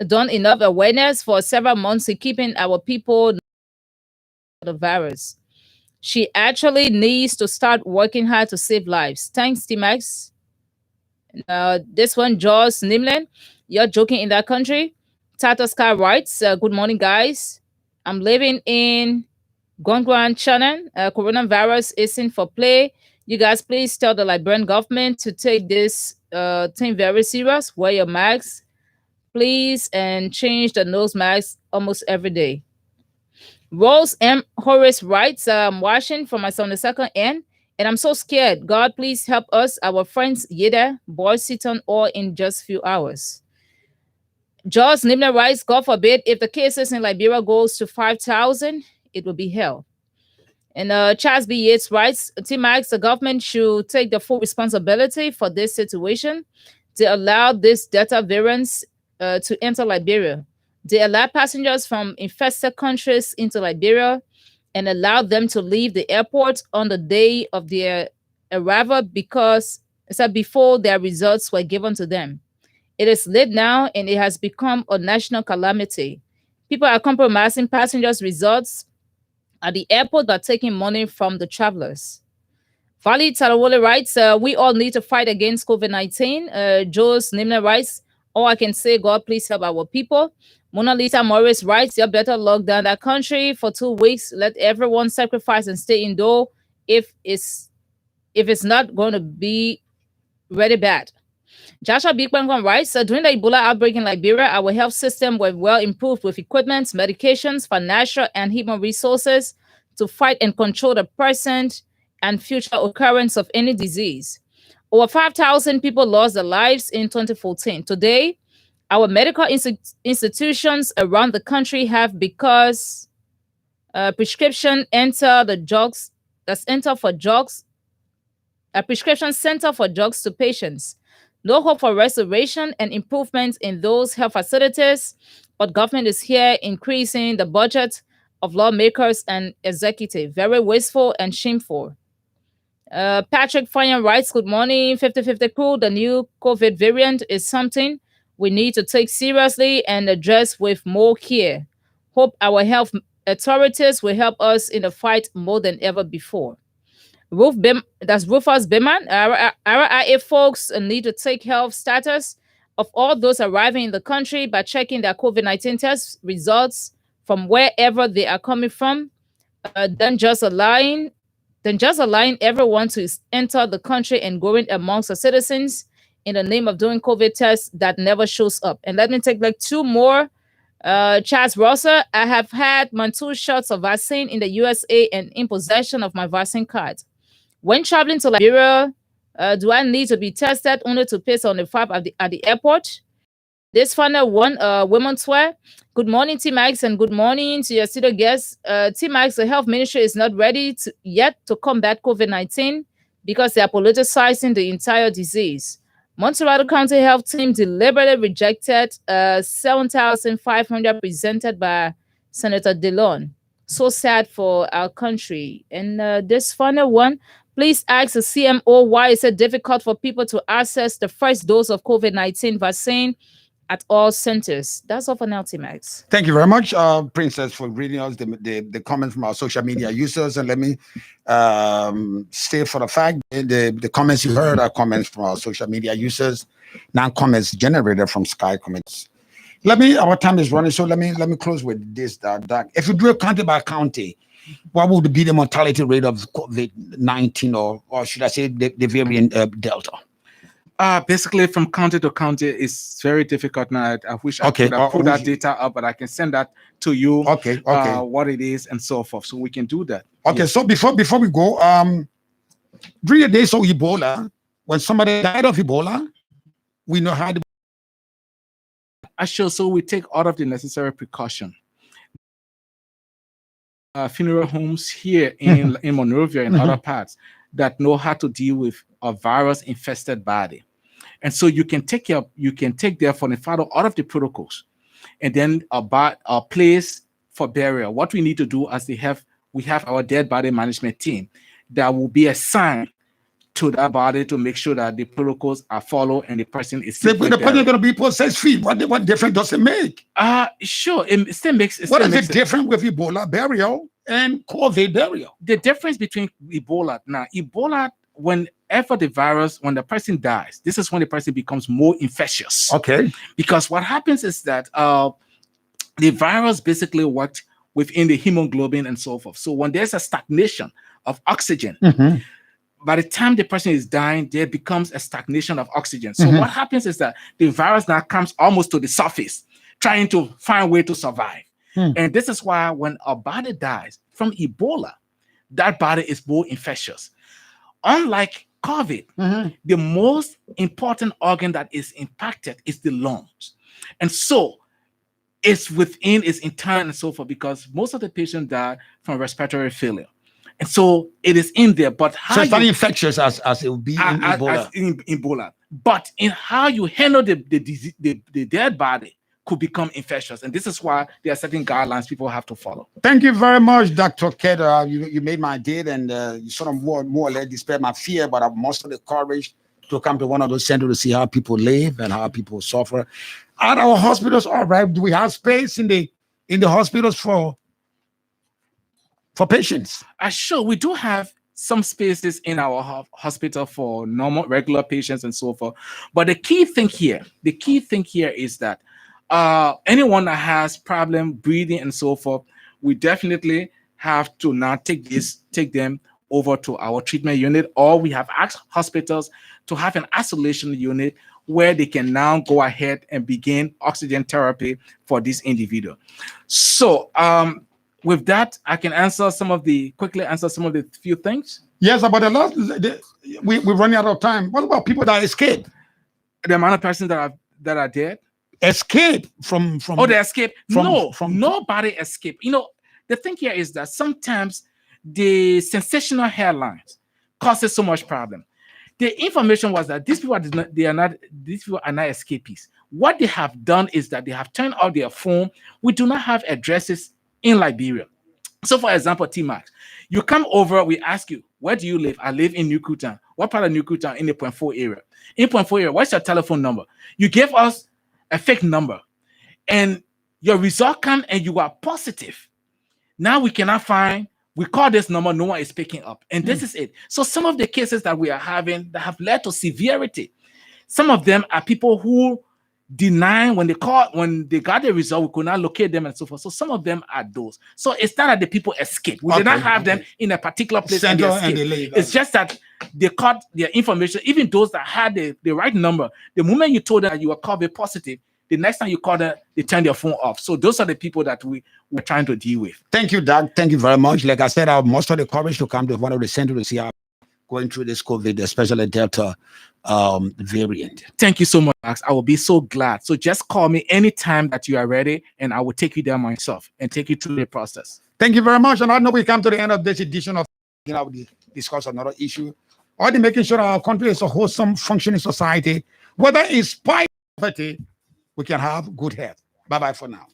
done enough awareness for several months in keeping our people the virus. She actually needs to start working hard to save lives. Thanks, T-Max. This one, Jaws Nimland, you're joking in that country. Tata Sky writes, good morning, guys. I'm living in Gongguan, China. Coronavirus isn't for play. You guys, please tell the Liberian government to take this thing very serious. Wear your masks, please, and change the nose mask almost every day. Rose M. Horace writes, I'm watching from my 72nd end, and I'm so scared. God, please help us, our friends Yeda, Boy Seaton, all in just few hours. George Nimner writes, God forbid, if the cases in Liberia goes to 5,000, it will be hell. And Charles B. Yates writes, T-Max, the government should take the full responsibility for this situation. They allowed this Delta variant to enter Liberia. They allowed passengers from infested countries into Liberia and allowed them to leave the airport on the day of their arrival because before their results were given to them. It is late now and it has become a national calamity. People are compromising passengers' results at the airport by taking money from the travelers. Vali Tarawole writes, we all need to fight against COVID-19. Jules Nimna writes, all I can say, God, please help our people. Mona Lisa Morris writes, you better lock down that country for 2 weeks. Let everyone sacrifice and stay indoors if it's not going to be really bad. Joshua Bigbangon writes, during the Ebola outbreak in Liberia, our health system was well improved with equipment, medications, financial and human resources to fight and control the present and future occurrence of any disease. Over 5,000 people lost their lives in 2014. Today, our medical institutions around the country have because prescription enter the drugs that's enter for drugs, a prescription center for drugs to patients. No hope for restoration and improvement in those health facilities, but government is here increasing the budget of lawmakers and executive. Very wasteful and shameful. Patrick Fire writes, good morning, 50-50 crew. The new COVID variant is something we need to take seriously and address with more care. Hope our health authorities will help us in the fight more than ever before. That's Rufus Beman. Our RIA folks need to take health status of all those arriving in the country by checking their COVID-19 test results from wherever they are coming from. Then just allowing everyone to enter the country and going amongst the citizens in the name of doing COVID tests that never shows up. And let me take like 2 more. Charles Rosser, I have had my 2 shots of vaccine in the USA and in possession of my vaccine card. When traveling to Liberia, do I need to be tested only to pass on the FAB at the airport? This final one, Women's Wear. Good morning, T-Max, and good morning to your studio guests. T-Max, the health ministry is not ready yet to combat COVID-19 because they are politicizing the entire disease. Montserrat County Health Team deliberately rejected 7,500 presented by Senator Dillon. So sad for our country. And this final one, please ask the CMO why is it difficult for people to access the first dose of COVID-19 vaccine at all centers. That's all for now, T-Max. Thank you very much, Princess, for reading us the comments from our social media users. And let me state for the fact the comments you heard are comments from our social media users, not comments generated from Sky Comments. Our time is running, so let me close with this, Doc. If you do it county by county, what would be the mortality rate of COVID-19, or should I say the variant Delta? Basically, from county to county, it's very difficult now. I wish I could have put that data up, but I can send that to you. Okay. What it is and so forth, so we can do that. Okay, Yes. so before we go, during the days of Ebola, when somebody died of Ebola, we know how to. Sure. So we take all of the necessary precaution. Funeral homes here in Monrovia and other parts that know how to deal with a virus-infested body, and so you can take therefore and follow all of the protocols, and then about a place for burial. What we need to do, as we have our dead body management team that will be assigned to that body to make sure that the protocols are followed and the person is The person is going to be processed free. What difference does it make? Sure, it still makes. What is it different with Ebola burial and COVID burial? The difference between Ebola whenever when the person dies, this is when the person becomes more infectious. Okay. Because what happens is that the virus basically worked within the hemoglobin and so forth. So when there's a stagnation of oxygen, by the time the person is dying, there becomes a stagnation of oxygen. So what happens is that the virus now comes almost to the surface, trying to find a way to survive. And this is why when a body dies from Ebola, that body is more infectious. Unlike COVID, the most important organ that is impacted is the lungs. And so it's within its internal and so forth, because most of the patients die from respiratory failure. And so it is in there, but how so it's not infectious as it will be in Ebola. as in Ebola. But in how you handle the dead body could become infectious. And this is why there are certain guidelines people have to follow. Thank you very much, Dr. Keda. You made my day, and you sort of more or less dispelled my fear, but I've mustered the courage to come to one of those centers to see how people live and how people suffer. At our hospitals, all right, do we have space in the hospitals for patients? Sure, we do have some spaces in our hospital for normal, regular patients and so forth. But the key thing here is that anyone that has problem breathing and so forth, we definitely have to now take them over to our treatment unit, or we have asked hospitals to have an isolation unit where they can now go ahead and begin oxygen therapy for this individual. So with that, I can quickly answer some of the few things. Yes, but we're running out of time. What about people that escape? The amount of persons that are dead? Escape from they escape? Nobody escape. The thing here is that sometimes the sensational headlines causes so much problem. The information was that these people are not escapees. What they have done is that they have turned out their phone. We do not have addresses in Liberia. So for example, T-Max, you come over, we ask you, where do you live? I live in New Kutan. What part of New Kutan? In the Point 4 area. In Point 4 area, what's your telephone number? You give us a fake number, and your result comes and you are positive. Now we cannot find, we call this number, no one is picking up. And this is it. So some of the cases that we are having that have led to severity, some of them are people who deny when they got the result, we could not locate them and so forth. So some of them are those. So it's not that the people escape. We did not have them in a particular place and they escaped. It's just that they caught their information, even those that had the right number. The moment you told them that you were COVID positive, the next time you call them, they turn their phone off. So those are the people that we're trying to deal with. Thank you, Doug. Thank you very much. Like I said, I have mustered the courage to come to one of the centers to see how going through this COVID, especially Delta variant. Thank you so much, Max. I will be so glad. So just call me anytime that you are ready, and I will take you there myself and take you through the process. Thank you very much. And I know we come to the end of this edition of we discuss another issue, or making sure our country is a wholesome, functioning society, whether in spite of poverty, we can have good health. Bye-bye for now.